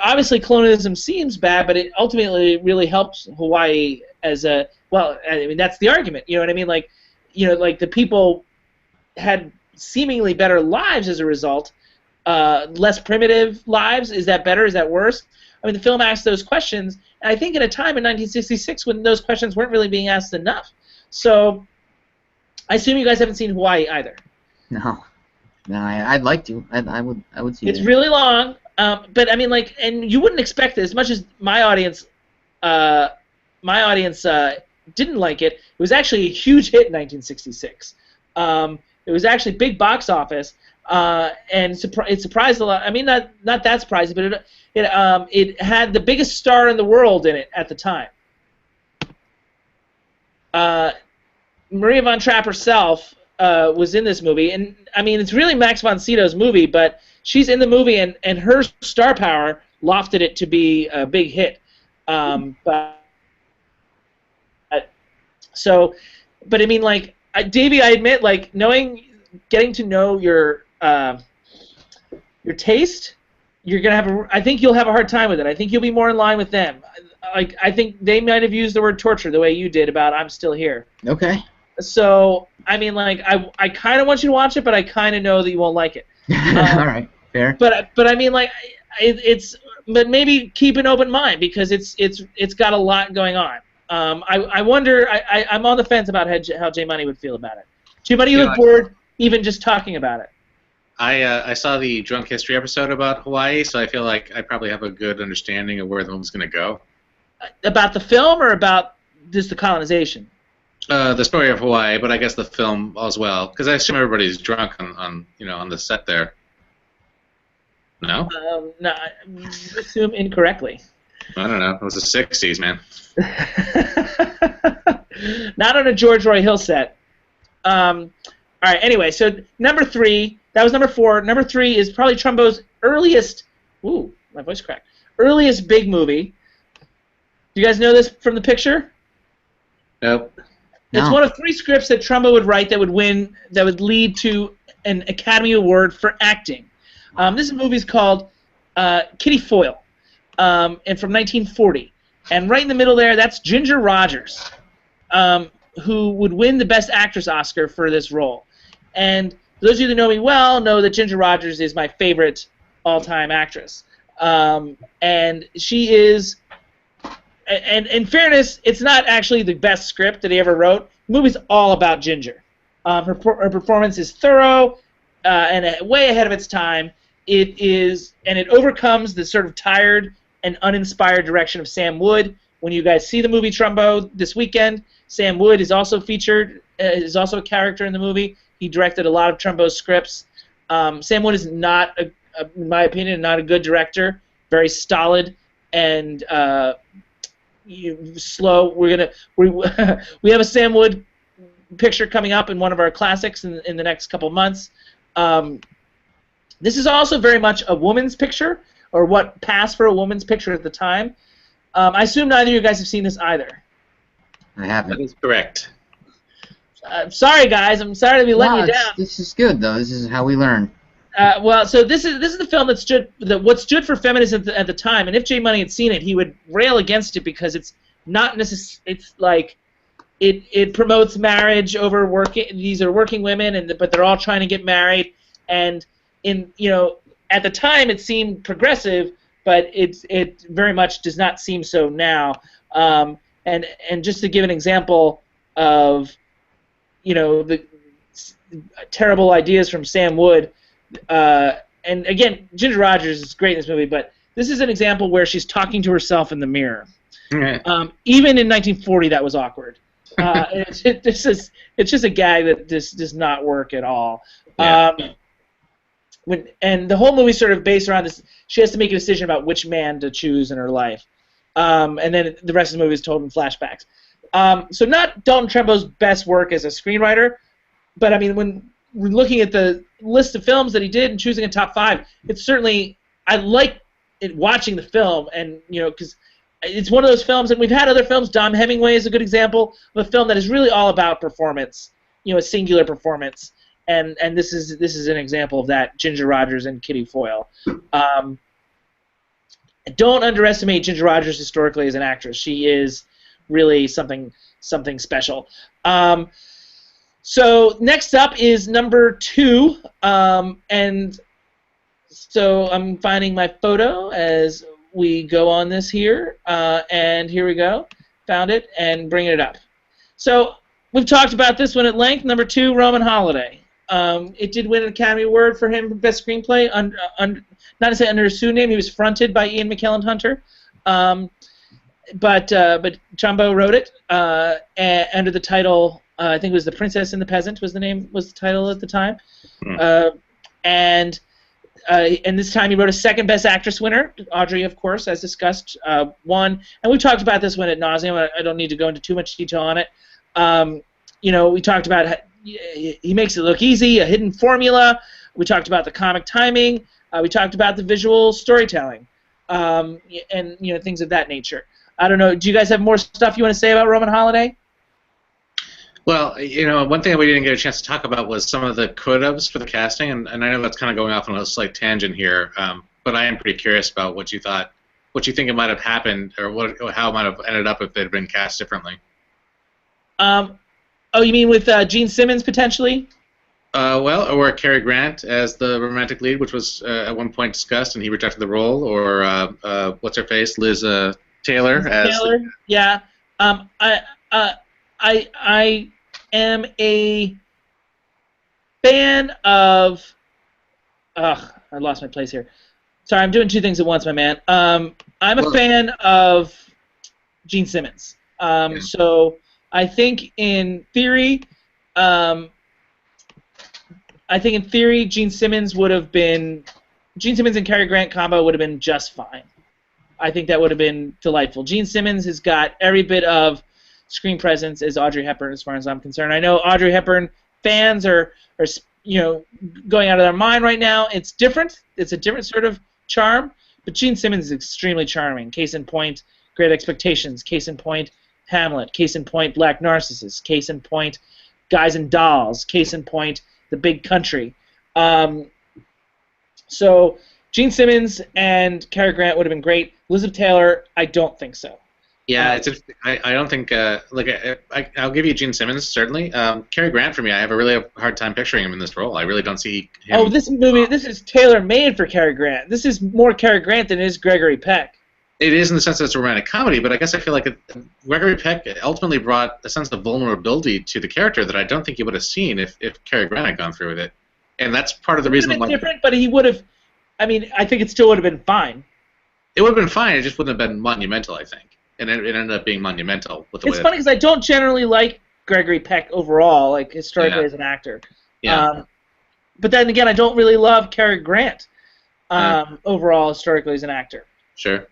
obviously colonialism seems bad, but it ultimately really helps Hawaii as a well. I mean, that's the argument. You know what I mean? Like, like the people had seemingly better lives as a result, less primitive lives. Is that better? Is that worse? I mean, the film asks those questions, and I think at a time in 1966 when those questions weren't really being asked enough. So, I assume you guys haven't seen Hawaii either. No, I'd like to. I would see it. It's really long, but I mean, like, and you wouldn't expect it as much as my audience didn't like it. It was actually a huge hit in 1966. It was actually big box office, and it surprised a lot. I mean, not that surprising, but it had the biggest star in the world in it at the time. Maria von Trapp herself was in this movie, and I mean, it's really Max von Sydow's movie, but she's in the movie, and her star power lofted it to be a big hit. But I mean, like, Davie, I admit, like, getting to know your taste, you're gonna have I think you'll have a hard time with it. I think you'll be more in line with them. Like, I think they might have used the word torture the way you did about "I'm Still Here." Okay. So, I mean, like, I kind of want you to watch it, but I kind of know that you won't like it. All right, fair. But I mean, like, but maybe keep an open mind because it's got a lot going on. I wonder. I'm on the fence about how J Money would feel about it. J Money, you look bored even just talking about it. I saw the Drunk History episode about Hawaii, so I feel like I probably have a good understanding of where the film's going to go. About the film or about just the colonization? The story of Hawaii, but I guess the film as well, because I assume everybody's drunk on the set there. No? No, I assume incorrectly. I don't know. It was the 60s, man. Not on a George Roy Hill set. All right, anyway, so number 3, that was number 4. Number 3 is probably Trumbo's earliest, ooh, my voice cracked, earliest big movie. Do you guys know this from the picture? Nope. It's one of 3 scripts that Trumbo would write that would lead to an Academy Award for acting. This movie is called Kitty Foyle, and from 1940. And right in the middle there, that's Ginger Rogers, who would win the Best Actress Oscar for this role. And those of you that know me well know that Ginger Rogers is my favorite all-time actress. And she is... And in fairness, it's not actually the best script that he ever wrote. The movie's all about Ginger. Her performance is thorough and way ahead of its time. It overcomes the sort of tired and uninspired direction of Sam Wood. When you guys see the movie Trumbo this weekend, Sam Wood is also featured, is also a character in the movie. He directed a lot of Trumbo's scripts. Sam Wood is not, in my opinion, not a good director. Very stolid and slow. We have a Sam Wood picture coming up in one of our classics in the next couple months. This is also very much a woman's picture, or what passed for a woman's picture at the time. I assume neither of you guys have seen this either. I That haven't. is correct. Sorry, guys. I'm sorry to be letting you down. This is good though. This is how we learn. Well, so this is the film what stood for feminism at the time, and if Jay Money had seen it, he would rail against it because it's not necessarily. It's like it promotes marriage over working. These are working women, but they're all trying to get married, and at the time it seemed progressive, but it very much does not seem so now. And just to give an example of the terrible ideas from Sam Wood. And again, Ginger Rogers is great in this movie, but this is an example where she's talking to herself in the mirror. Even in 1940, that was awkward. It's just a gag that just does not work at all. Yeah. And the whole movie sort of based around this. She has to make a decision about which man to choose in her life, and then the rest of the movie is told in flashbacks. So not Dalton Trumbo's best work as a screenwriter, but I mean when we're looking at the list of films that he did and choosing a top 5, it's certainly I like it watching the film, and because it's one of those films, and we've had other films. Dom Hemingway is a good example of a film that is really all about performance, a singular performance, and this is an example of that. Ginger Rogers and Kitty Foyle. Don't underestimate Ginger Rogers historically as an actress. She is really something special. So next up is number 2, and so I'm finding my photo as we go on this here, and here we go. Found it and bringing it up. So we've talked about this one at length. Number 2, Roman Holiday. It did win an Academy Award for him for Best Screenplay. Not to say under a pseudonym, he was fronted by Ian McKellen Hunter. But Trumbo wrote it under the title. I think it was The Princess and the Peasant was the title at the time. And this time he wrote a second Best Actress winner. Audrey, of course, as discussed, won. And we talked about this one ad nauseum. I don't need to go into too much detail on it. We talked about he makes it look easy, a hidden formula. We talked about the comic timing. We talked about the visual storytelling, and things of that nature. I don't know. Do you guys have more stuff you want to say about Roman Holiday? Well, one thing we didn't get a chance to talk about was some of the could-haves for the casting, and I know that's kind of going off on a slight tangent here, but I am pretty curious about what you think it might have happened, or how it might have ended up if they'd been cast differently. Oh, you mean with Gene Simmons potentially? Or Cary Grant as the romantic lead, which was at one point discussed, and he rejected the role, or what's her face, Liz Taylor as Taylor. Yeah. I am a fan of. I lost my place here. Sorry, I'm doing 2 things at once, my man. I'm a fan of Gene Simmons. So I think in theory, Gene Simmons and Cary Grant combo would have been just fine. I think that would have been delightful. Gene Simmons has got every bit of screen presence as Audrey Hepburn, as far as I'm concerned. I know Audrey Hepburn fans are going out of their mind right now. It's different. It's a different sort of charm. But Gene Simmons is extremely charming. Case in point, Great Expectations. Case in point, Hamlet. Case in point, Black Narcissus. Case in point, Guys and Dolls. Case in point, The Big Country. So Gene Simmons and Cary Grant would have been great. Elizabeth Taylor, I don't think so. Yeah, I don't think I'll give you Gene Simmons certainly. Cary Grant for me, I have a really hard time picturing him in this role. I really don't see him. Oh, this movie, this is tailor-made for Cary Grant. This is more Cary Grant than it is Gregory Peck. It is in the sense that it's a romantic comedy, but I guess I feel like Gregory Peck ultimately brought a sense of vulnerability to the character that I don't think you would have seen if Cary Grant had gone through with it, and that's part of the reason why. Different, but he would have. I mean, I think it still would have been fine. It would have been fine. It just wouldn't have been monumental, I think. And it ended up being monumental. With the it's funny because I don't generally like Gregory Peck overall, like historically as an actor. Yeah. But then again, I don't really love Cary Grant overall historically as an actor. Sure.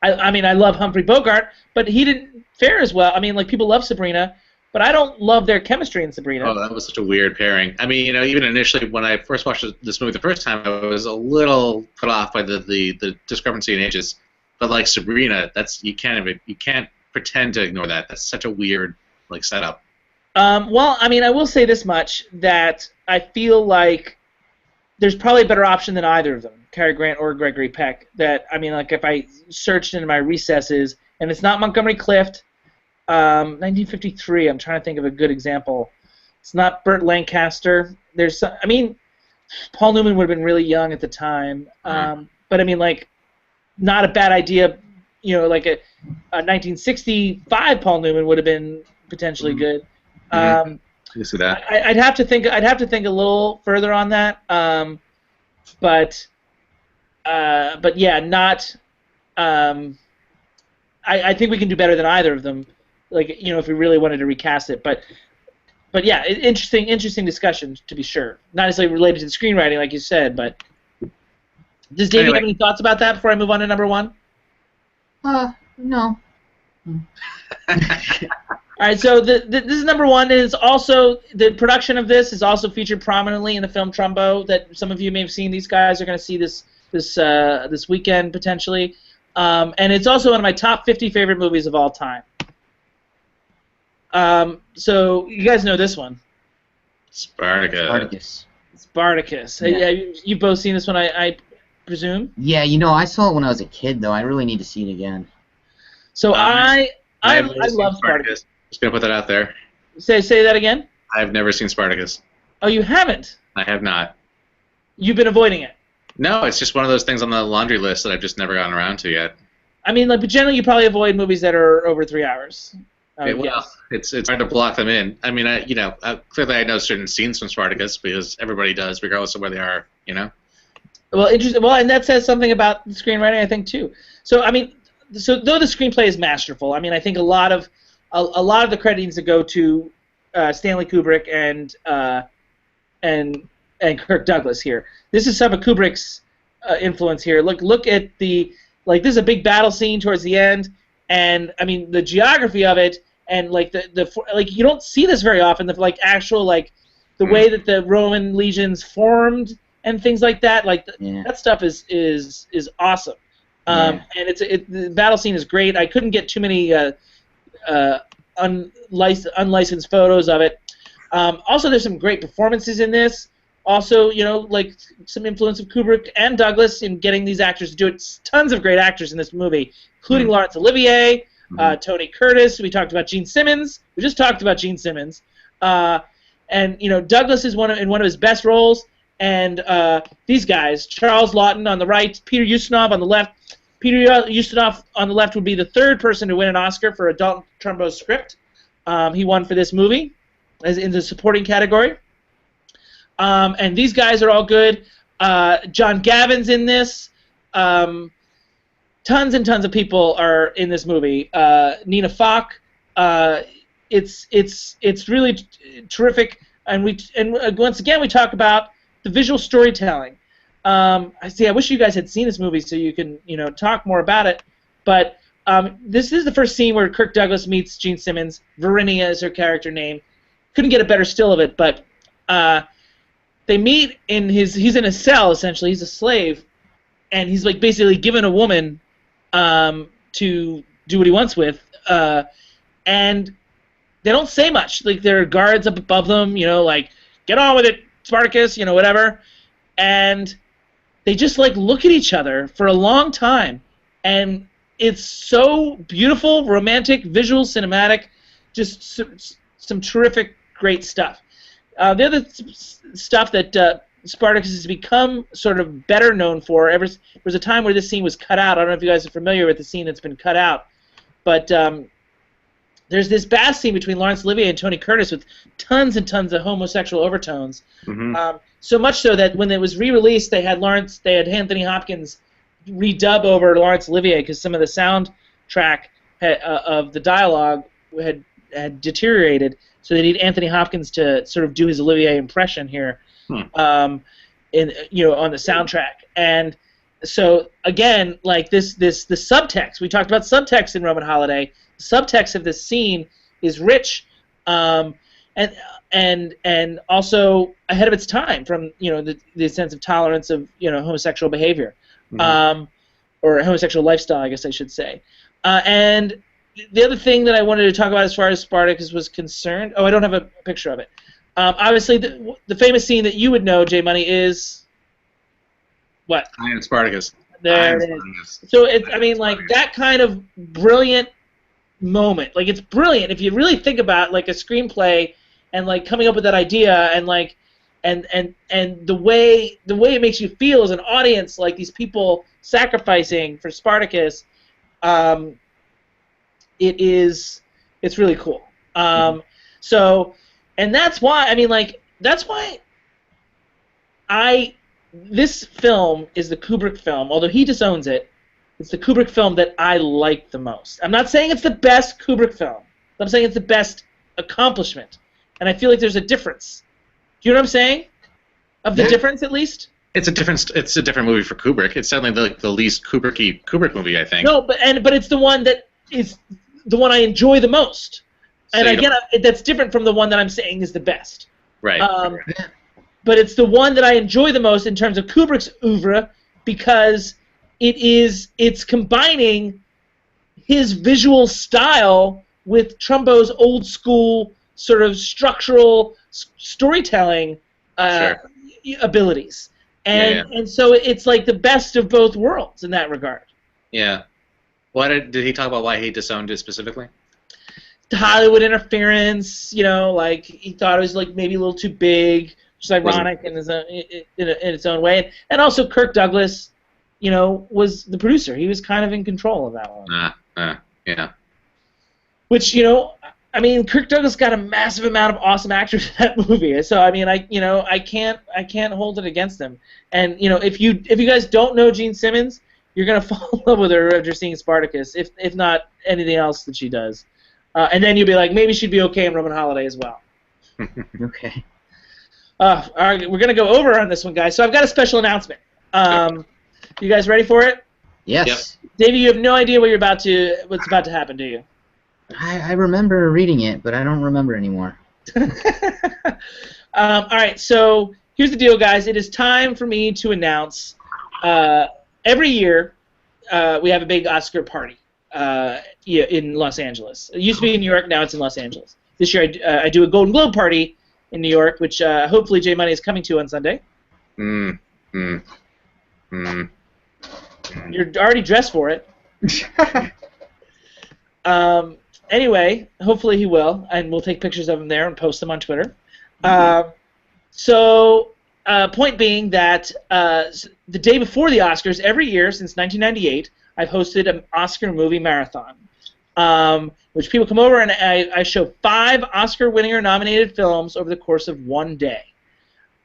I mean, I love Humphrey Bogart, but he didn't fare as well. I mean, like, people love Sabrina, but I don't love their chemistry in Sabrina. Oh, that was such a weird pairing. I mean, even initially when I first watched this movie the first time, I was a little put off by the discrepancy in ages. But like Sabrina, you can't pretend to ignore that. That's such a weird like setup. Well, I mean, I will say this much, that I feel like there's probably a better option than either of them, Cary Grant or Gregory Peck. That, I mean, like if I searched into my recesses, and it's not Montgomery Clift, 1953. I'm trying to think of a good example. It's not Burt Lancaster. I mean, Paul Newman would have been really young at the time. But I mean, like, not a bad idea. You know, like a 1965 Paul Newman would have been potentially good. You see that? I'd have to think a little further on that. But yeah, not. I think we can do better than either of them. Like, you know, if we really wanted to recast it, but yeah, interesting discussion, to be sure. Not necessarily related to the screenwriting, like you said, but does Davey have any thoughts about that before I move on to number one? No. All right, so this is number one. Is also the production of this is also featured prominently in the film Trumbo that some of you may have seen. These guys are going to see this weekend potentially, and it's also one of my top 50 favorite movies of all time. So you guys know this one. Spartacus. Yeah. You've both seen this one, I presume. Yeah, you know, I saw it when I was a kid, though. I really need to see it again. So I love Spartacus. Just gonna put that out there. Say that again. I've never seen Spartacus. Oh, you haven't? I have not. You've been avoiding it. No, it's just one of those things on the laundry list that I've just never gotten around to yet. I mean, like, but generally you probably avoid movies that are over 3 hours. It's hard to block them in. I mean, clearly I know certain scenes from Spartacus because everybody does, regardless of where they are. You know. Well, interesting. Well, and that says something about the screenwriting, I think, too. So, I mean, though the screenplay is masterful, I mean, I think a lot of the credit needs to go to Stanley Kubrick and Kirk Douglas here. This is some of Kubrick's influence here. Look at this is a big battle scene towards the end, and I mean the geography of it, and like the you don't see this very often. The way that the Roman legions formed and things like that. That stuff is awesome. And the battle scene is great. I couldn't get too many unlicensed photos of it. Also, there's some great performances in this. Also, you know, like some influence of Kubrick and Douglas in getting these actors to do it. Tons of great actors in this movie, including Laurence Olivier, Tony Curtis. We talked about Gene Simmons. We just talked about Gene Simmons. And you know, Douglas is in one of his best roles. And these guys, Charles Laughton on the right, Peter Ustinov on the left. Peter Ustinov on the left would be the third person to win an Oscar for a Dalton Trumbo script. He won for this movie, as in the supporting category. And these guys are all good. John Gavin's in this. Tons and tons of people are in this movie. Nina Falk. It's really terrific. And once again we talk about the visual storytelling. I wish you guys had seen this movie so you can talk more about it. But this is the first scene where Kirk Douglas meets Gene Simmons. Verinia is her character name. Couldn't get a better still of it, but they meet in he's in a cell essentially. He's a slave, and he's like basically given a woman to do what he wants with, and they don't say much. Like there are guards up above them, like get on with it, Spartacus, whatever, and they just like look at each other for a long time, and it's so beautiful, romantic, visual, cinematic, just some terrific, great stuff. The other stuff that Spartacus has become sort of better known for, there was a time where this scene was cut out. I don't know if you guys are familiar with the scene that's been cut out, but there's this bath scene between Laurence Olivier and Tony Curtis with tons and tons of homosexual overtones. Mm-hmm. So much so that when it was re-released, they had Anthony Hopkins redub over Laurence Olivier because some of the soundtrack of the dialogue had deteriorated. So they need Anthony Hopkins to sort of do his Olivier impression here, on the soundtrack. And so again, like the subtext, we talked about subtext in Roman Holiday. The subtext of this scene is rich, and also ahead of its time from the sense of tolerance of homosexual behavior, or or homosexual lifestyle, I guess I should say. And the other thing that I wanted to talk about as far as Spartacus was concerned, I don't have a picture of it. Obviously, the famous scene that you would know, J Money, is what? I am Spartacus. There it is. So that kind of brilliant moment, like it's brilliant if you really think about like a screenplay and like coming up with that idea and like and the way it makes you feel as an audience, like these people sacrificing for Spartacus. It's really cool. So, and that's why this film is the Kubrick film, although he disowns it. It's the Kubrick film that I like the most. I'm not saying it's the best Kubrick film. I'm saying it's the best accomplishment, and I feel like there's a difference. Do you know what I'm saying? Of the difference, at least. It's a different movie for Kubrick. It's certainly the least Kubrick-y Kubrick movie, I think. No, but it's the one that is the one I enjoy the most. And again, that's different from the one that I'm saying is the best. Right. But it's the one that I enjoy the most in terms of Kubrick's oeuvre because it's combining his visual style with Trumbo's old school sort of structural storytelling abilities. And so it's like the best of both worlds in that regard. Yeah. Did he talk about why he disowned it specifically? The Hollywood interference, like he thought it was like maybe a little too big, which is ironic in its own way. And also Kirk Douglas, was the producer. He was kind of in control of that one. Yeah. Which, Kirk Douglas got a massive amount of awesome actors in that movie. So I can't hold it against him. And if you guys don't know Gene Simmons, you're gonna fall in love with her after seeing Spartacus, if not anything else that she does. And then you'll be like, maybe she'd be okay in Roman Holiday as well. Okay. All right, we're gonna go over on this one, guys. So I've got a special announcement. You guys ready for it? Yes. Yep. Davey, you have no idea what's about to happen, do you? I remember reading it, but I don't remember anymore. All right, so here's the deal, guys. It is time for me to announce. Every year, we have a big Oscar party in Los Angeles. It used to be in New York, now it's in Los Angeles. This year, I do a Golden Globe party in New York, which hopefully J Money is coming to on Sunday. You're already dressed for it. Anyway, hopefully he will, and we'll take pictures of him there and post them on Twitter. Point being that the day before the Oscars, every year since 1998, I've hosted an Oscar movie marathon, which people come over and I show 5 Oscar-winning or nominated films over the course of one day.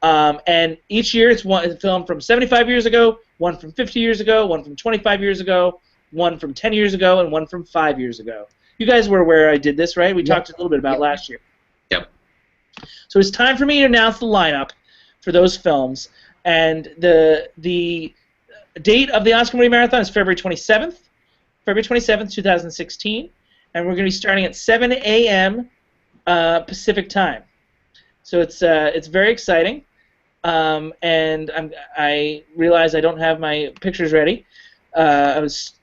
And each year it's a film from 75 years ago, one from 50 years ago, one from 25 years ago, one from 10 years ago, and one from 5 years ago. You guys were aware I did this, right? We talked a little bit about last year. Yep. So it's time for me to announce the lineup for those films. And the date of the Oscar movie marathon is February 27th, 2016. And we're going to be starting at 7 a.m. Pacific time. So it's very exciting. And I realize I don't have my pictures ready. I was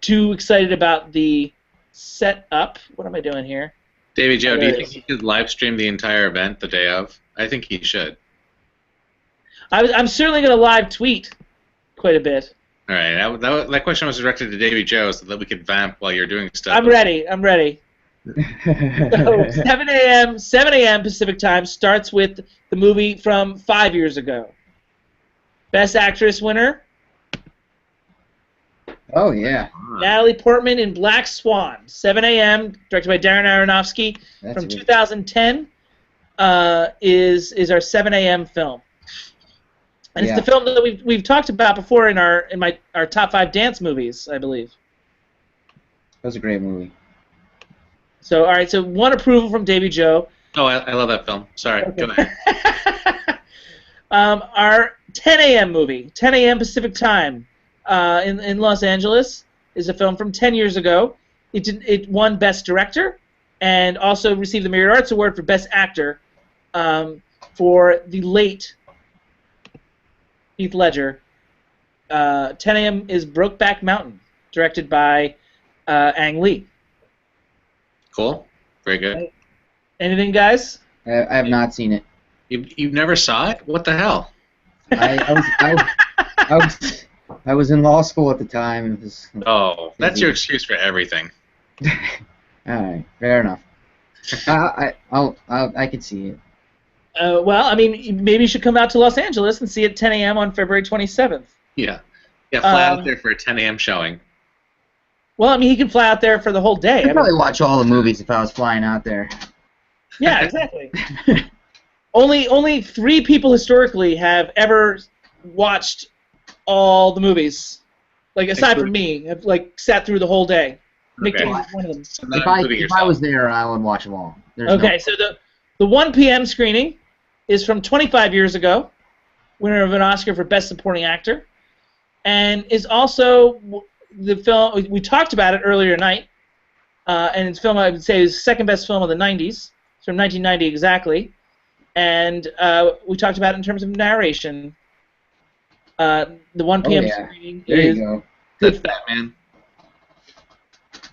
too excited about the setup. What am I doing here? Davey Joe, do you think he could live stream the entire event the day of? I think he should. I'm certainly going to live tweet quite a bit. All right, that question was directed to Davey Joe so that we could vamp while you're doing stuff. I'm ready. So 7 a.m. Pacific time starts with the movie from 5 years ago. Best Actress winner. Oh, yeah. Natalie Portman in Black Swan. 7 a.m. directed by Darren Aronofsky. That's from 2010 is our 7 a.m. film. And it's the film that we've talked about before in our top 5 dance movies, I believe. That was a great movie. So, all right, so one approval from Davey Joe. Oh, I love that film. Sorry, okay. Go ahead. Our 10 a.m. movie, 10 a.m. Pacific time, in Los Angeles, is a film from 10 years ago. It won Best Director and also received the Myriad Arts Award for Best Actor for the late Heath Ledger 10 a.m. is Brokeback Mountain, directed by Ang Lee. Cool. Very good. Anything, guys? I have not seen it. You never saw it? What the hell? I was in law school at the time. It was, Oh, that's your excuse for everything. all right, fair enough. I could see it. Well, I mean, maybe you should come out to Los Angeles and see it at 10 a.m. on February 27th. Yeah. Yeah, fly out there for a 10 a.m. showing. Well, I mean, he could fly out there for the whole day. I'd probably watch all the movies if I was flying out there. Yeah, exactly. Only 3 people historically have ever watched all the movies. Like, aside from me, have like sat through the whole day. Nick Okay. Cage is one of them. So not If including I yourself. was there, I would watch them all. Okay, so the 1 p.m. screening is from 25 years ago, winner of an Oscar for Best Supporting Actor, and is also the film, we talked about it earlier tonight, and it's film I would say is the second best film of the 90s. It's from 1990 exactly, and we talked about it in terms of narration. The 1 p.m. screening There is you go. That's Batman.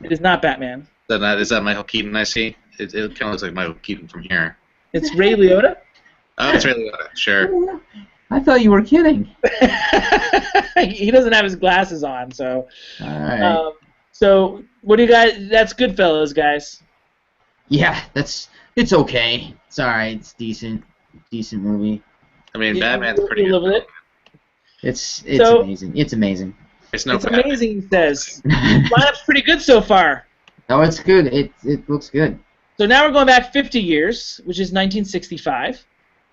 It is not Batman. Is that Michael Keaton I see? It kind of looks like Michael Keaton from here. It's Ray Liotta. Oh, it's really sure. I thought you were kidding. He doesn't have his glasses on, so. All right. So what do you guys? That's Goodfellas, guys. Yeah, it's okay. It's all right. It's decent movie. I mean, You- Batman's you pretty live good. with it? It's So- amazing. It's amazing. It's no It's Batman. amazing, he says. Lineup's pretty good so far. No, it's good. It looks good. So now we're going back 50 years, which is 1965,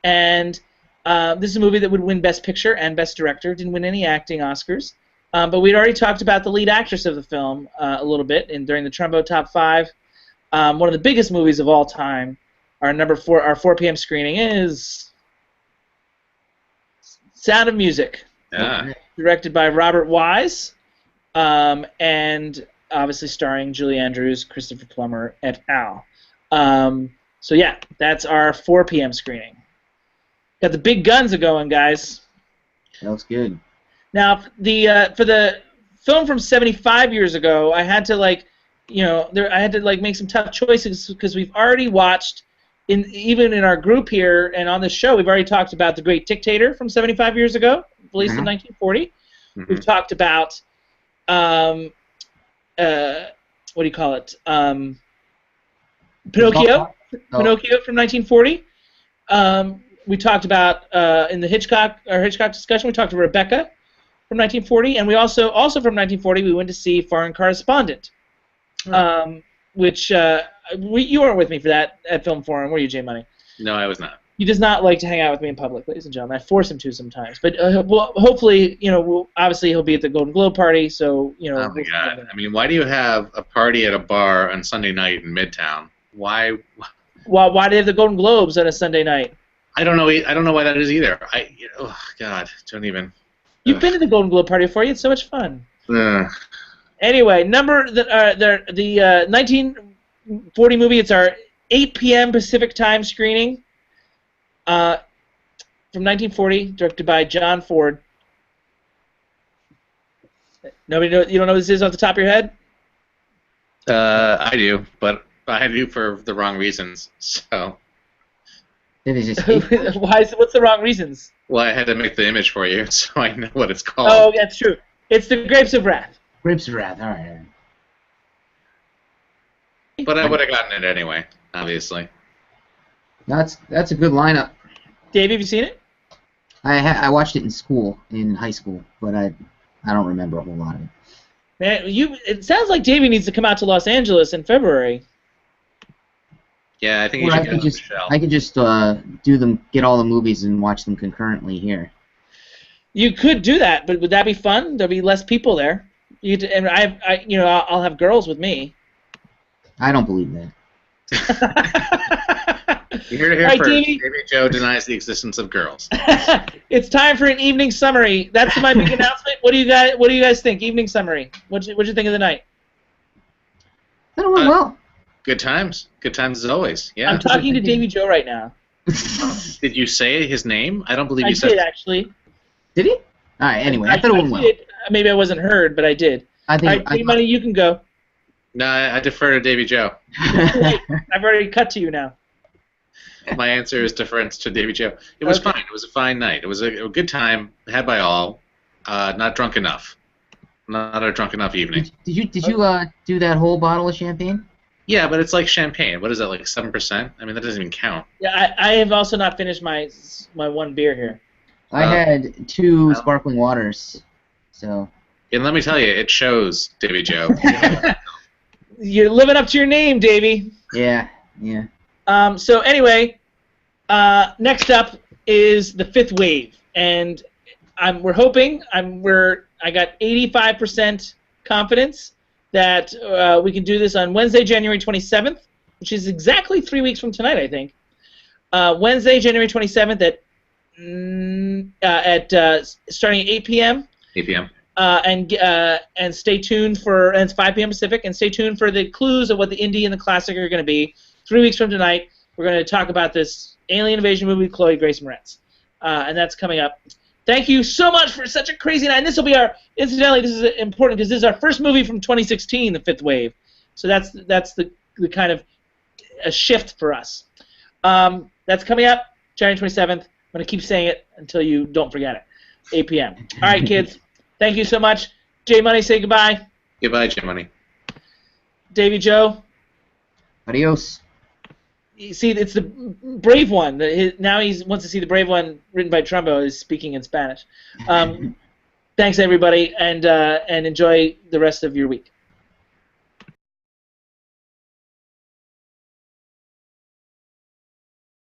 and this is a movie that would win Best Picture and Best Director. Didn't win any acting Oscars, but we'd already talked about the lead actress of the film a little bit during the Trumbo Top 5. One of the biggest movies of all time. Our 4 p.m. screening is Sound of Music, Yeah. directed by Robert Wise, and obviously starring Julie Andrews, Christopher Plummer, et al. So yeah, that's our 4 p.m. screening. Got the big guns a-going, guys. That looks good. Now, for the film from 75 years ago, I had to make some tough choices because we've already watched, even in our group here and on the show, we've already talked about The Great Dictator from 75 years ago, released in 1940. Mhm. We've talked about what do you call it? Pinocchio. Oh. Pinocchio from 1940. We talked about in the Hitchcock discussion. We talked to Rebecca from 1940, and we also from 1940 we went to see Foreign Correspondent, which you weren't with me for that at Film Forum, were you, J Money? No, I was not. He does not like to hang out with me in public, ladies and gentlemen. I force him to sometimes, but well, hopefully, obviously he'll be at the Golden Globe party, so Oh my God! I mean, why do you have a party at a bar on Sunday night in Midtown? Why? Well, why do they have the Golden Globes on a Sunday night? I don't know. I don't know why that is either. Oh God, don't even. You've been to the Golden Globe party before. It's so much fun. Ugh. Anyway, the 1940 movie. It's our 8 p.m. Pacific time screening. From 1940, directed by John Ford. You don't know what this is off the top of your head? I do, but I do for the wrong reasons. So. It is just What's the wrong reasons? Well, I had to make the image for you, so I know what it's called. Oh, that's true. It's The Grapes of Wrath. Grapes of Wrath. All right. But I would have gotten it anyway, obviously. That's a good lineup. Dave, have you seen it? I watched it in high school, but I don't remember a whole lot of it. Man, it sounds like Davey needs to come out to Los Angeles in February. Yeah, I think you Or should I go could to just Michelle. get all the movies and watch them concurrently here. You could do that, but would that be fun? There'll be less people there. I'll have girls with me. I don't believe that. You heard it here All right, first. Davey. Davey Joe denies the existence of girls. It's time for an evening summary. That's my big announcement. What do you guys think? Evening summary. What'd you think of the night? That went well. Good times. Good times as always. Yeah. I'm talking to Davey Joe right now. Did you say his name? I don't believe I you said. did actually. Did he? All right. Anyway, I thought it went well. Maybe I wasn't heard, but I did. I think. All right, J-Money, you can go. No, I defer to Davie Joe. I've already cut to you now. My answer is deference to Davie Joe. It was fine. It was a fine night. It was a good time had by all. Not drunk enough. Not a drunk enough evening. Did you do that whole bottle of champagne? Yeah, but it's like champagne. What is that, like 7%? I mean, that doesn't even count. Yeah, I have also not finished my one beer here. I had 2 sparkling waters, so. And let me tell you, it shows, Davie Joe. You're living up to your name, Davie. Yeah. So anyway, next up is the 5th wave, and we're hoping I got 85% confidence that we can do this on Wednesday, January 27th, which is exactly 3 weeks from tonight, I think. Wednesday, January 27th at starting at 8 p.m. 8 p.m. And stay tuned for, and it's 5 p.m. Pacific, and stay tuned for the clues of what the indie and the classic are going to be. 3 weeks from tonight, we're going to talk about this alien invasion movie with Chloe Grace Moretz, and that's coming up. Thank you so much for such a crazy night. And this will be incidentally, this is important because this is our first movie from 2016, The 5th Wave. So that's the kind of a shift for us. That's coming up January 27th. I'm going to keep saying it until you don't forget it. 8 p.m. All right, kids. Thank you so much. J-Money, say goodbye. Goodbye, J-Money. Davie Joe. Adios. You see, it's the Brave one. Now he wants to see the Brave one written by Trumbo. Is speaking in Spanish. Thanks, everybody, and enjoy the rest of your week.